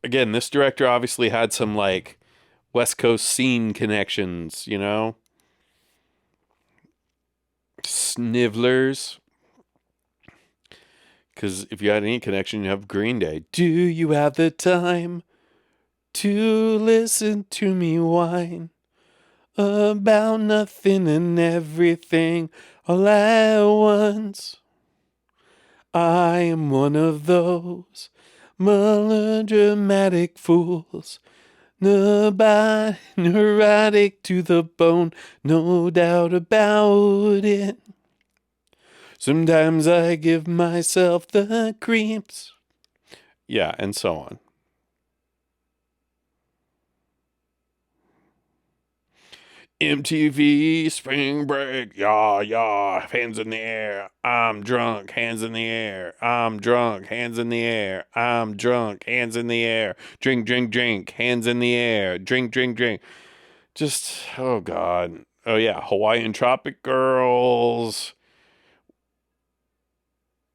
Again, this director obviously had some like West Coast scene connections, you know? Snivellers. Because if you had any connection, you have Green Day. Do you have the time to listen to me whine about nothing and everything all at once? I am one of those melodramatic fools. Neurotic to the bone, no doubt about it. Sometimes I give myself the creeps. Yeah, and so on. MTV Spring Break, yeah, yeah, hands in the air. I'm drunk, hands in the air. I'm drunk, hands in the air. I'm drunk, hands in the air. Drink, drink, drink, hands in the air. Drink, drink, drink. Just, oh God. Oh yeah, Hawaiian Tropic Girls.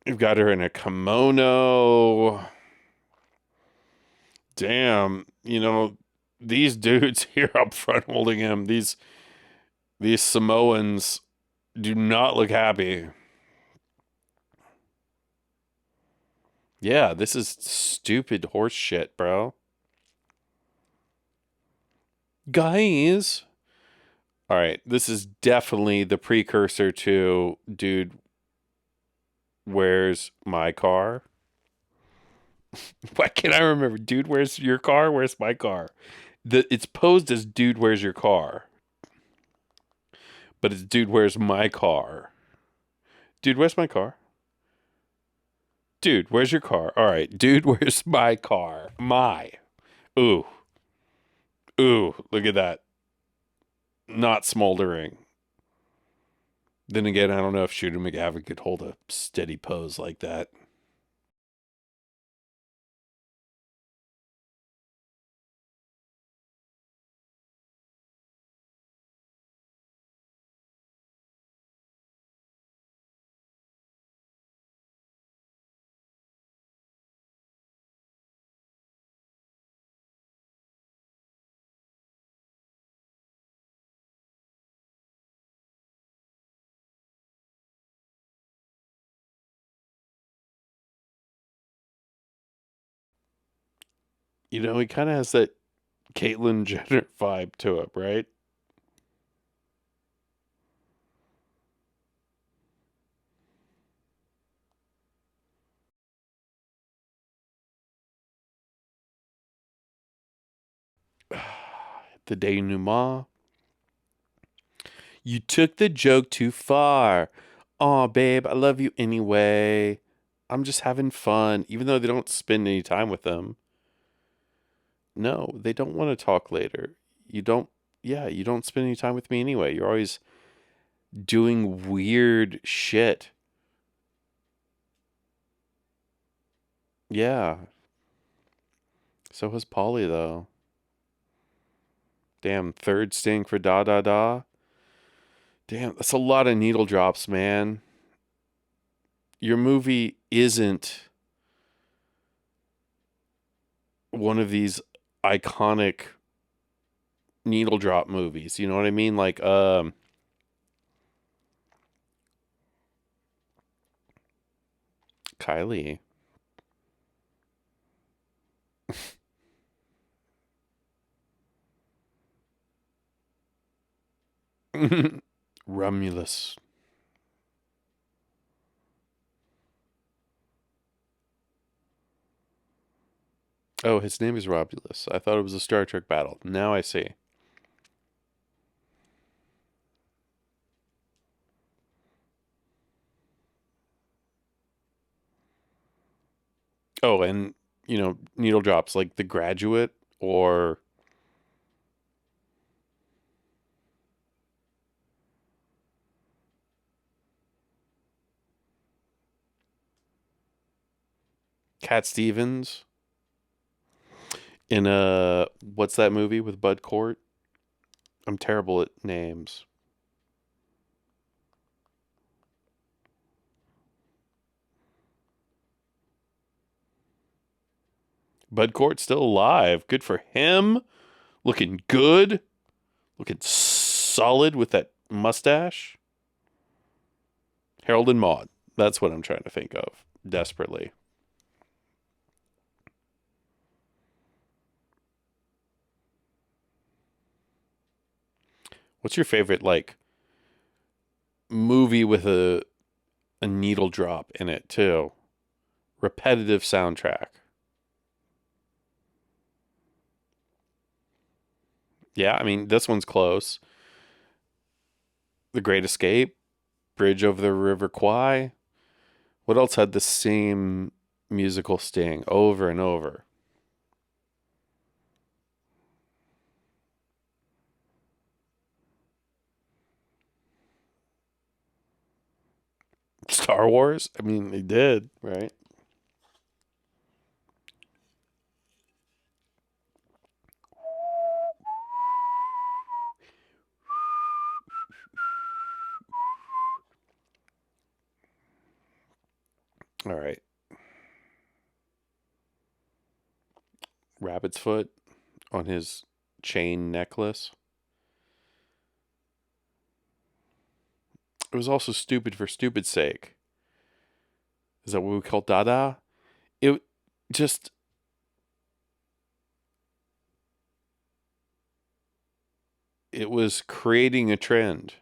You've got her in a kimono. Damn, these dudes here up front holding him, these Samoans do not look happy. Yeah, this is stupid horse shit, bro. Guys. All right, this is definitely the precursor to Dude, Where's My Car? Why can't I remember? Dude, where's your car? Where's my car? It's posed as Dude, Where's Your Car? But it's Dude, Where's My Car? Dude, where's my car? Dude, where's your car? All right, dude, where's my car? My. Ooh. Ooh, look at that. Not smoldering. Then again, I don't know if Shooter McGavin could hold a steady pose like that. He kind of has that Caitlyn Jenner vibe to him, right? The denouement. You took the joke too far. Aw, babe, I love you anyway. I'm just having fun, even though they don't spend any time with them. No, they don't want to talk later. You don't, yeah, you don't spend any time with me anyway. You're always doing weird shit. Yeah. So has Polly, though. Damn, third sting for da da da. Damn, that's a lot of needle drops, man. Your movie isn't one of these iconic needle drop movies. You know what I mean? Like, Kylie. Romulus. Oh, his name is Romulus. I thought it was a Star Trek battle. Now I see. Oh, and needle drops like The Graduate or Cat Stevens in what's that movie with Bud Cort? I'm terrible at names. Bud Cort's still alive. Good for him. Looking good. Looking solid with that mustache. Harold and Maude. That's what I'm trying to think of desperately. What's your favorite like movie with a needle drop in it too? Repetitive soundtrack. Yeah, I mean this one's close. The Great Escape, Bridge over the River Kwai. What else had the same musical sting over and over? Star Wars? I mean, they did, right? All right. Rabbit's foot on his chain necklace. It was also stupid for stupid's sake. Is that what we call Dada? It just it was creating a trend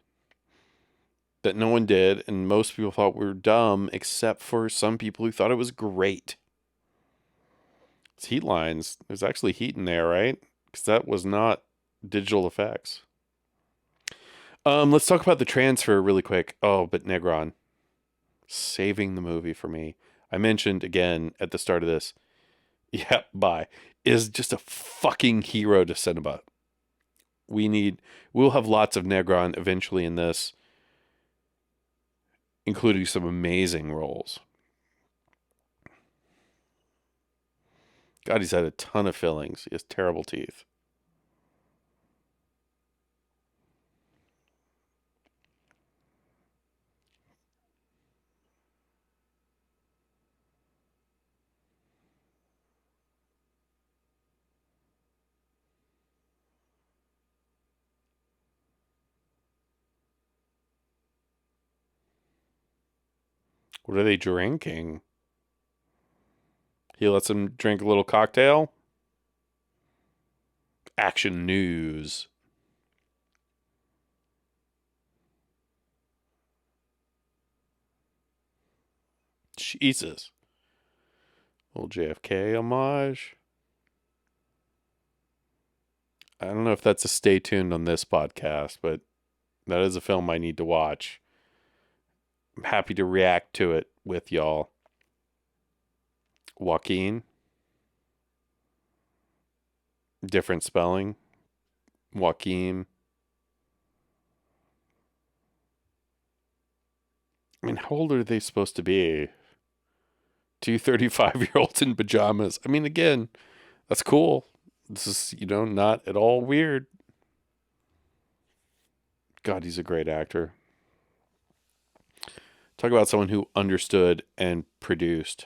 that no one did, and most people thought we were dumb, except for some people who thought it was great. It's heat lines. There's actually heat in there, right? Because that was not digital effects. Let's talk about the transfer really quick. Oh, but Negron saving the movie for me. I mentioned again at the start of this. Yeah, bye. Is just a fucking hero to cinema. We'll have lots of Negron eventually in this, including some amazing roles. God, he's had a ton of fillings. He has terrible teeth. What are they drinking? He lets him drink a little cocktail. Action news. Jesus. Little JFK homage. I don't know if that's a stay tuned on this podcast, but that is a film I need to watch. I'm happy to react to it with y'all. Joaquin, different spelling. Joaquin. I mean, how old are they supposed to be? Two 35-year-olds in pajamas. I mean, again, that's cool. This is, not at all weird. God, he's a great actor. Talk about someone who understood and produced.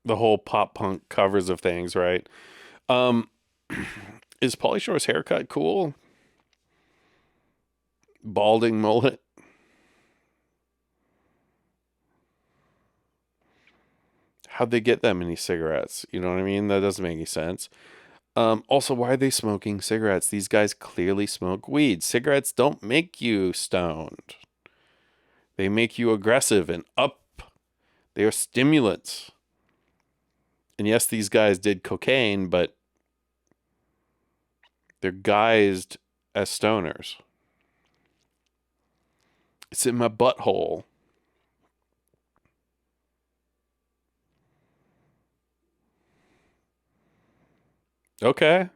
The whole pop punk covers of things, right? Um, is Pauly Shore's haircut cool? Balding mullet. How'd they get that many cigarettes? You know what I mean? That doesn't make any sense. Also, why are they smoking cigarettes? These guys clearly smoke weed. Cigarettes don't make you stoned. They make you aggressive and up. They are stimulants. And yes, these guys did cocaine, but They're guised as stoners. It's in my butthole. Okay.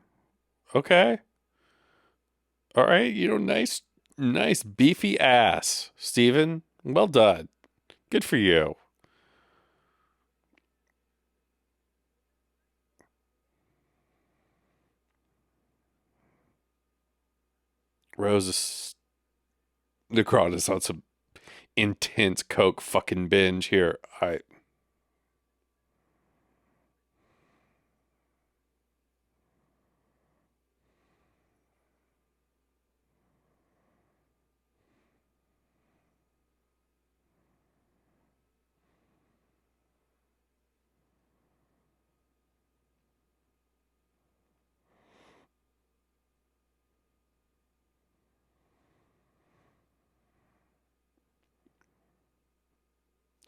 Okay. All right. Nice beefy ass, Steven. Well done. Good for you. Rose is Necron on some intense coke fucking binge here.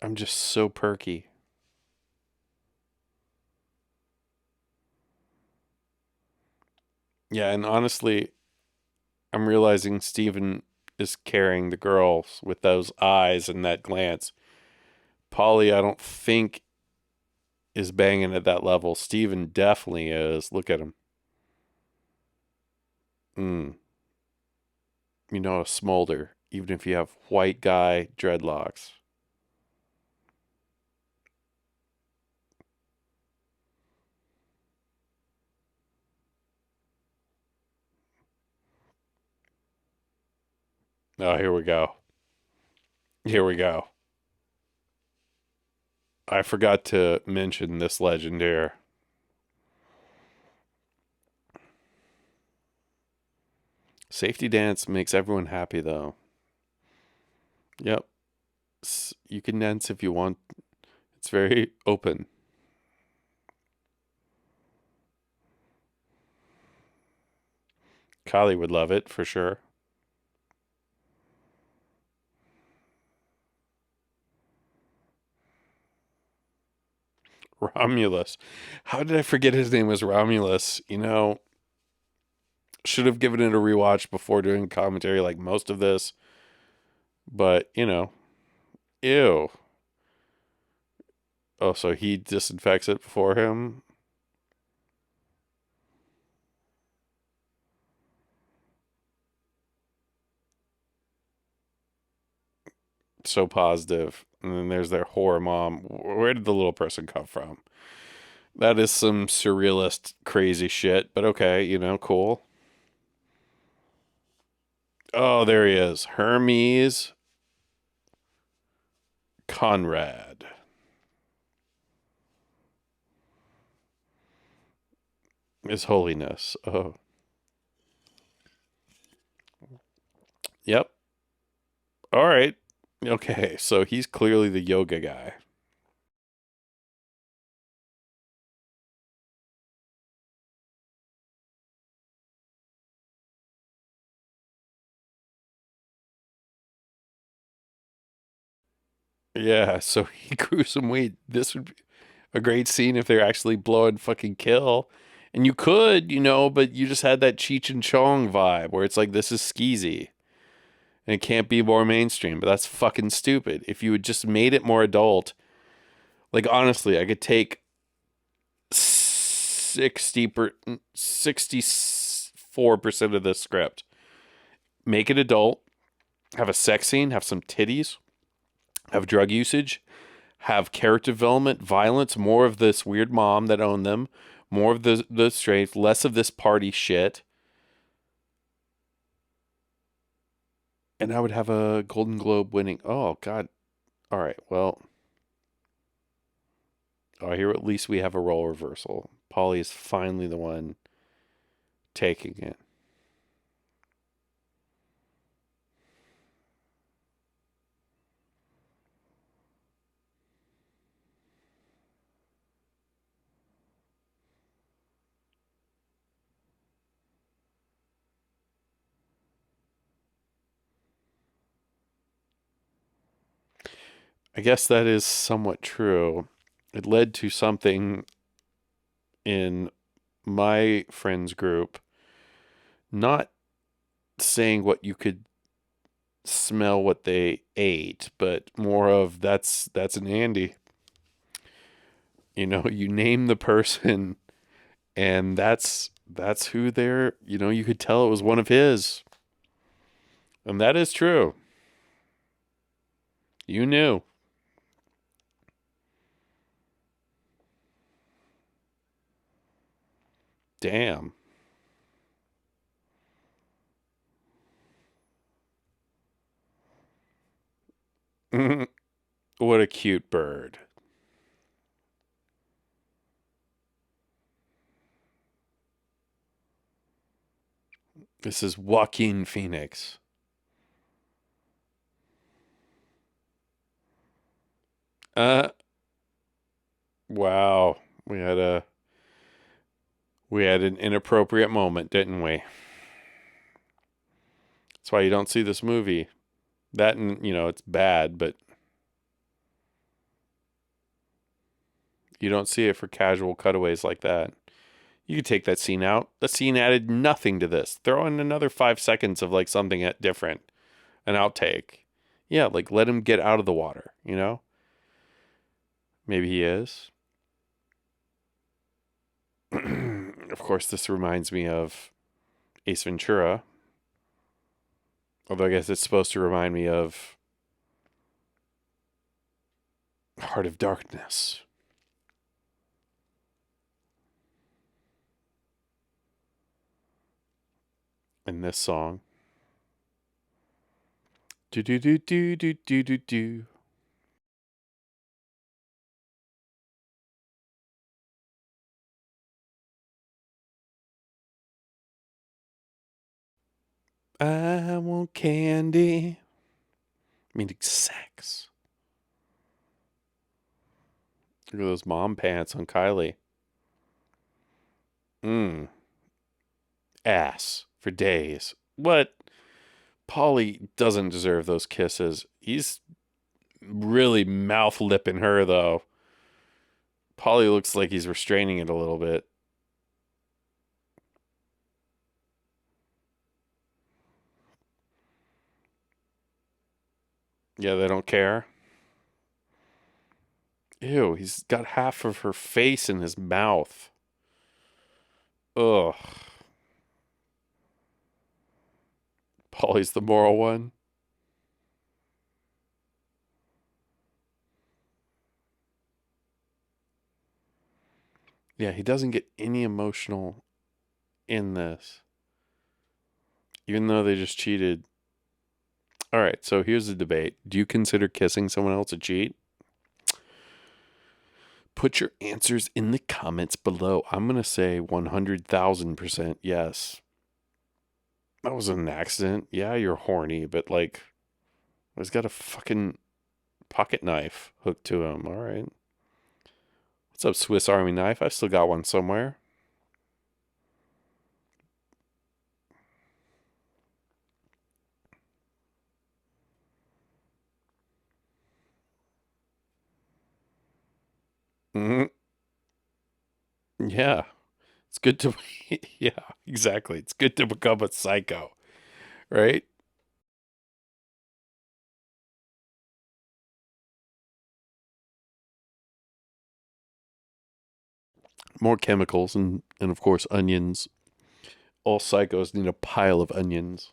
I'm just so perky. Yeah, and honestly, I'm realizing Steven is carrying the girls with those eyes and that glance. Polly, I don't think is banging at that level. Steven definitely is. Look at him. Mm. You know, a smolder, even if you have white guy dreadlocks. Oh, here we go. Here we go. I forgot to mention this legend here. Safety dance makes everyone happy, though. Yep. You can dance if you want. It's very open. Kylie would love it for sure. Romulus. How did I forget his name was Romulus? Should have given it a rewatch before doing commentary like most of this. But, ew. Oh, so he disinfects it before him? So positive. And then there's their horror mom. Where did the little person come from? That is some surrealist, crazy shit. But okay, cool. Oh, there he is. Hermes Conrad. His Holiness. Oh, yep. All right. Okay, so he's clearly the yoga guy. Yeah, so he grew some weight. This would be a great scene if they're actually blowing fucking kill. And you could, but you just had that Cheech and Chong vibe where it's like this is skeezy and it can't be more mainstream, but that's fucking stupid. If you had just made it more adult, like honestly, I could take 64% of this script, make it adult, have a sex scene, have some titties, have drug usage, have character development, violence, more of this weird mom that owned them, more of the strength, less of this party shit. And I would have a Golden Globe winning. Oh, God. All right. Well, here at least we have a role reversal. Polly is finally the one taking it. I guess that is somewhat true. It led to something in my friends group Not saying what you could smell what they ate, but more of that's an Andy. You name the person and that's who they're, you could tell it was one of his. And that is true. You knew. Damn. What a cute bird. This is Joaquin Phoenix. Uh wow. We had an inappropriate moment, didn't we? That's why you don't see this movie. That and, it's bad, but you don't see it for casual cutaways like that. You could take that scene out. The scene added nothing to this. Throw in another 5 seconds of like something different, an outtake. Yeah, like let him get out of the water. Maybe he is. Of course, this reminds me of Ace Ventura. Although I guess it's supposed to remind me of Heart of Darkness. In this song. Do do do do do do do do. I want candy. Meaning sex. Look at those mom pants on Kylie. Mmm. Ass for days. What? Polly doesn't deserve those kisses. He's really mouth lipping her, though. Polly looks like he's restraining it a little bit. Yeah, they don't care. Ew, he's got half of her face in his mouth. Ugh. Polly's the moral one. Yeah, he doesn't get any emotional in this. Even though they just cheated. All right, so here's the debate. Do you consider kissing someone else a cheat? Put your answers in the comments below. I'm going to say 100,000% yes. That was an accident. Yeah, you're horny, but like, he's got a fucking pocket knife hooked to him. All right. What's up, Swiss Army knife? I've still got one somewhere. Hmm. Yeah. It's good to, yeah, exactly. It's good to become a psycho, right? More chemicals and of course, onions. All psychos need a pile of onions.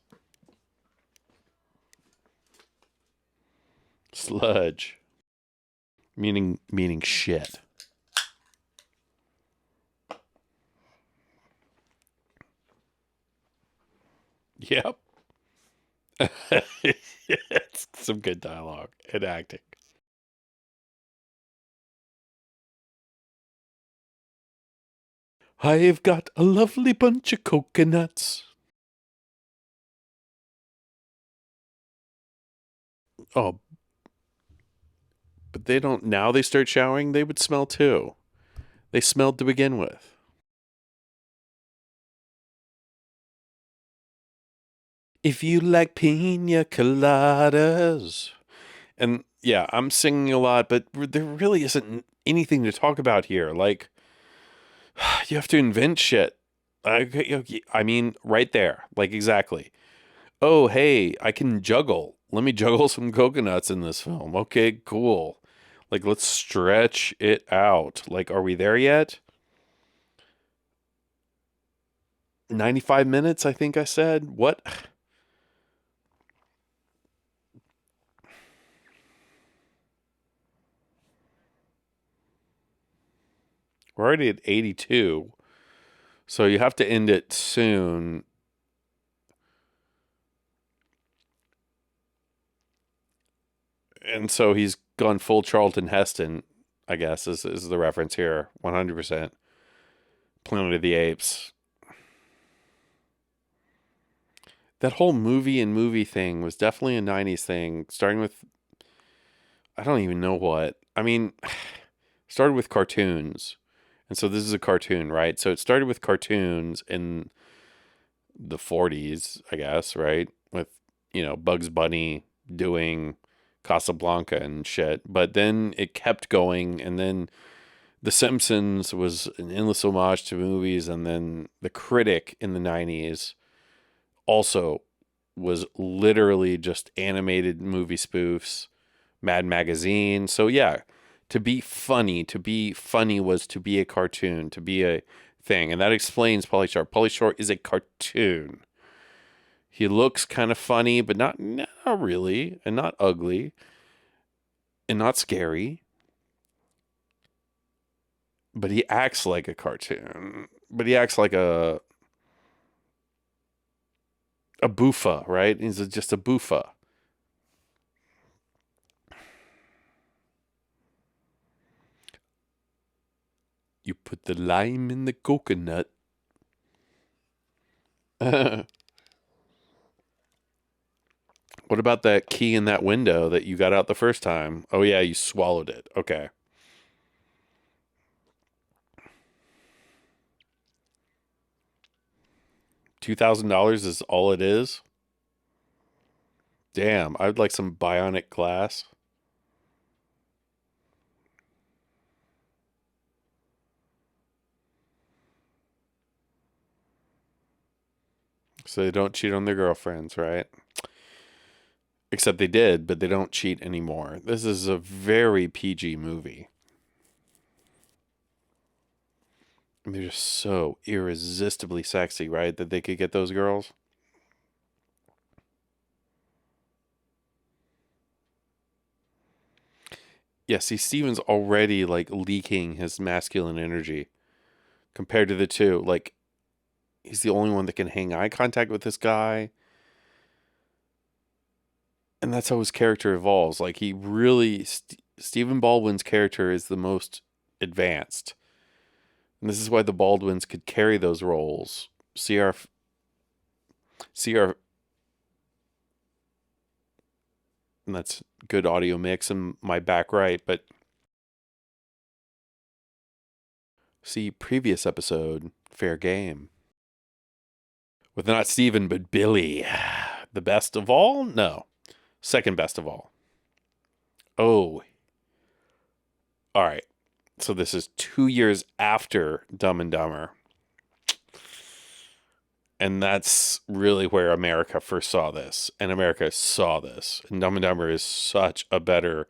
Sludge. Meaning shit. Yep. It's some good dialogue and acting. I've got a lovely bunch of coconuts. Oh, but they don't. Now they start showering, they would smell too. They smelled to begin with. If you like pina coladas. And yeah, I'm singing a lot, but there really isn't anything to talk about here. Like, you have to invent shit. I mean, right there. Like, exactly. Oh, hey, I can juggle. Let me juggle some coconuts in this film. Okay, cool. Like, let's stretch it out. Like, are we there yet? 95 minutes, I think I said. What? We're already at 82. So you have to end it soon. And so he's gone full Charlton Heston, I guess, is the reference here. 100%. Planet of the Apes. That whole movie and movie thing was definitely a 90s thing, starting with, I don't even know what. I mean, started with cartoons. And so this is a cartoon, right? So it started with cartoons in the 40s, I guess, right? With, Bugs Bunny doing Casablanca and shit. But then it kept going, and then The Simpsons was an endless homage to movies, and then The Critic in the 90s also was literally just animated movie spoofs, Mad Magazine. So yeah, to be funny was to be a cartoon, to be a thing. And that explains Pauly Shore. Pauly Shore is a cartoon. He looks kind of funny, but not really, and not ugly, and not scary. But he acts like a cartoon. But he acts like a boofa, right? He's just a boofa. You put the lime in the coconut. What about that key in that window that you got out the first time? Oh yeah, you swallowed it. Okay. $2,000 is all it is? Damn, I'd like some bionic glass. So they don't cheat on their girlfriends, right? Except they did, but they don't cheat anymore. This is a very PG movie. And they're just so irresistibly sexy, right? That they could get those girls. Yeah, see, Steven's already like leaking his masculine energy compared to the two. Like, he's the only one that can hang eye contact with this guy. And that's how his character evolves. Like, he really, Stephen Baldwin's character is the most advanced. And this is why the Baldwins could carry those roles. CR, and that's good audio mix in my back right, but see previous episode, fair game. With not Steven, but Billy. The best of all? No. Second best of all. Oh, all right. So this is 2 years after Dumb and Dumber. And that's really where America first saw this. And America saw this. And Dumb and Dumber is such a better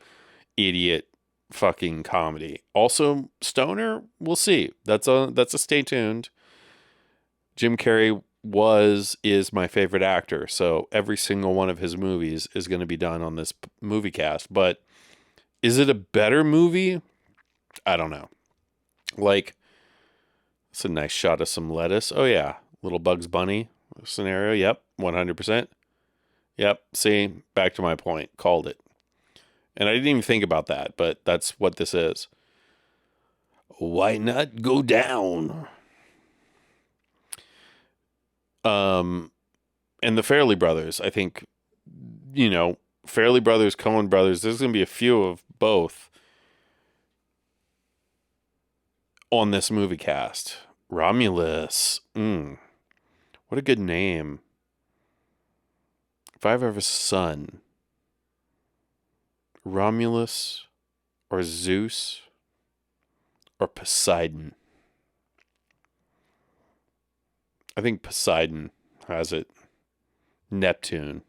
idiot fucking comedy. Also, Stoner, we'll see. That's a stay tuned. Jim Carrey is my favorite actor. So every single one of his movies is going to be done on this movie cast. But is it a better movie? I don't know. Like, it's a nice shot of some lettuce. Oh yeah, little Bugs Bunny scenario. Yep, 100%. Yep. See, back to my point. Called it. And I didn't even think about that, but that's what this is. Why not go down? Um, and the Fairley Brothers. I think, Fairley Brothers, Coen Brothers. There's going to be a few of both on this movie cast. Romulus. What a good name. If I ever have a son, Romulus or Zeus or Poseidon. I think Poseidon has it. Neptune.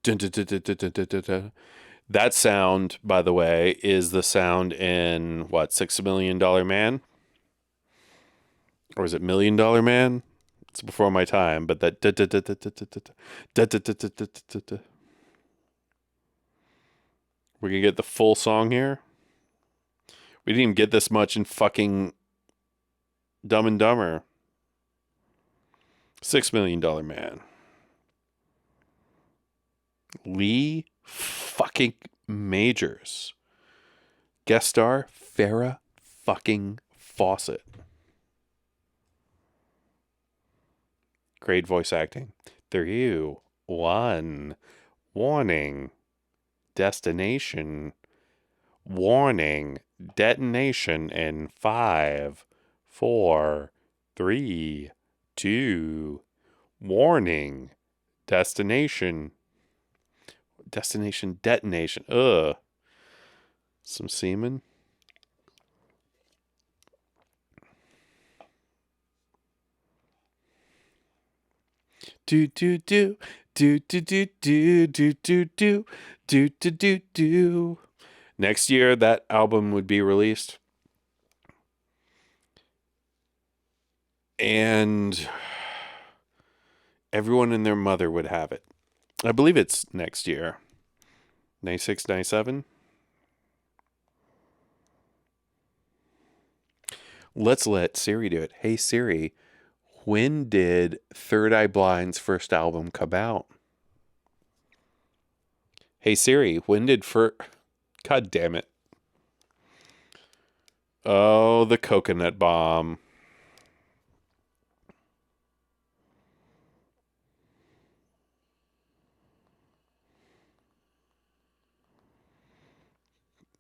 Dun, dun, dun, dun, dun, dun, dun, dun, dun. That sound, by the way, is the sound in what, $6 Million Man? Or is it $1 Million Man? It's before my time, but that. We're gonna get the full song here. We didn't even get this much in fucking Dumb and Dumber. $6 Million Man. Lee fucking Majors. Guest star Farrah fucking Fawcett. Great voice acting. 3, 1. Warning. Destination. Warning. Detonation in 5, 4, 3, 2. Warning. Destination. Destination detonation. Ugh. Some semen. Do do do do do do do do do do do do do do. Next year, that album would be released, and everyone and their mother would have it. I believe it's next year, 96, 97. Let's let Siri do it. Hey Siri, when did Third Eye Blind's first album come out? Hey Siri, when did God damn it. Oh, the coconut bomb.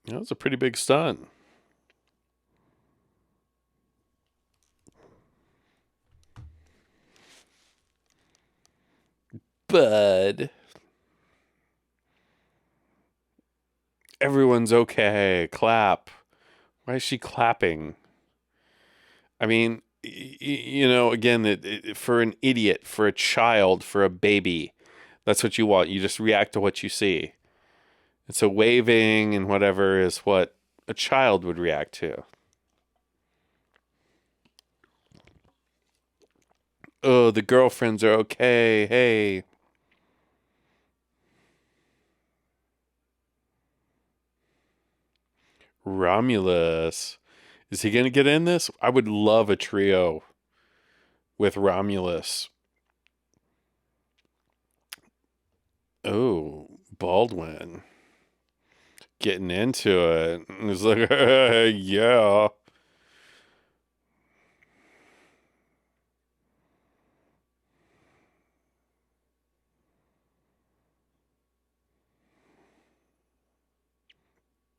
That was a pretty big stunt. Bud. Everyone's okay. Clap. Why is she clapping? I mean, again, for an idiot, for a child, for a baby, that's what you want. You just react to what you see. And so waving and whatever is what a child would react to. Oh, the girlfriends are okay. Hey. Romulus. Is he going to get in this? I would love a trio with Romulus. Oh, Baldwin. Getting into it. It's like, yeah.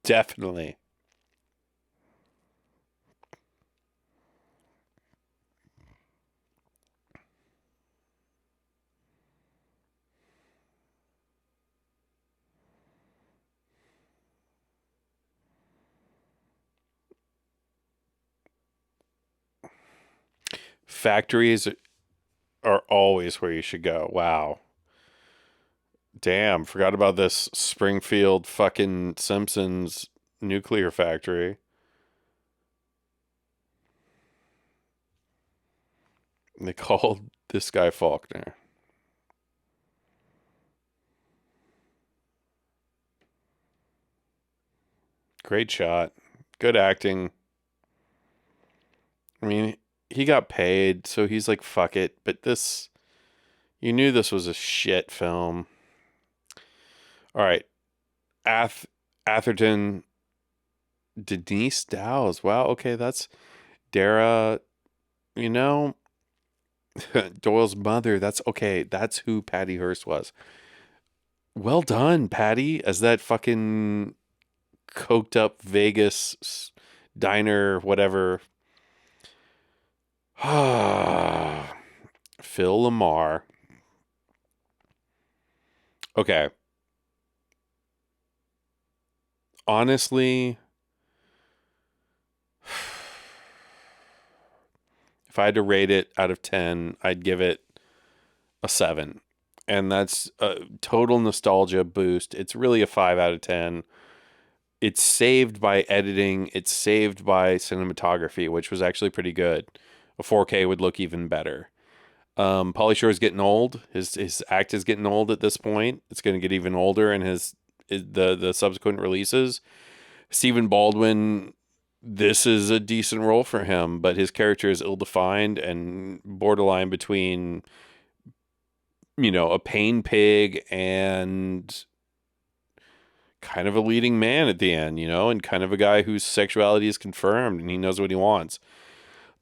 Definitely. Factories are always where you should go. Wow. Damn, forgot about this Springfield fucking Simpsons nuclear factory. They called this guy Faulkner. Great shot. Good acting. I mean, he got paid, so he's like, fuck it. But this, you knew this was a shit film. All right. Atherton, Denise Dowes. Wow. Okay. That's Dara, you know, Doyle's mother. That's okay. That's who Patty Hearst was. Well done, Patty, as that fucking coked up Vegas diner, whatever. Phil Lamar. Okay. Honestly, If I had to rate it out of 10, I'd give it a 7. And that's a total nostalgia boost. It's really a 5 out of 10. It's saved by editing, it's saved by cinematography, which was actually pretty good. A 4K would look even better. Pauly Shore is getting old. His act is getting old at this point. It's going to get even older in the subsequent releases. Stephen Baldwin, this is a decent role for him, but his character is ill-defined and borderline between, a pain pig and kind of a leading man at the end, and kind of a guy whose sexuality is confirmed and he knows what he wants.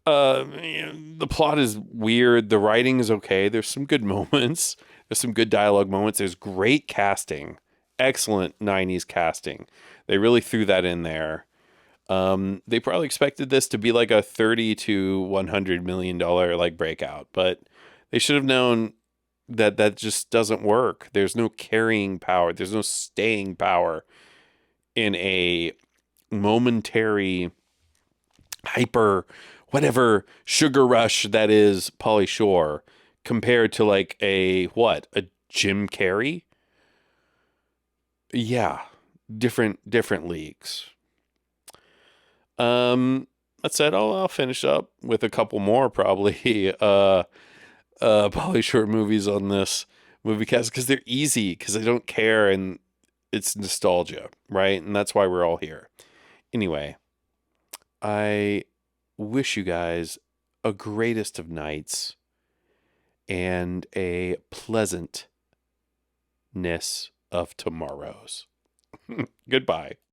The plot is weird. The writing is okay. There's some good moments. There's some good dialogue moments. There's great casting. Excellent 90s casting. They really threw that in there. They probably expected this to be like a $30 to $100 million like breakout, but they should have known that just doesn't work. There's no carrying power. There's no staying power in a momentary hyper whatever sugar rush that is Pauly Shore compared to like a Jim Carrey. Yeah, different leagues. That said, I'll finish up with a couple more probably Pauly Shore movies on this movie cast because they're easy, because I don't care, and it's nostalgia, right? And that's why we're all here. Anyway, I wish you guys a greatest of nights and a pleasantness of tomorrows. Goodbye.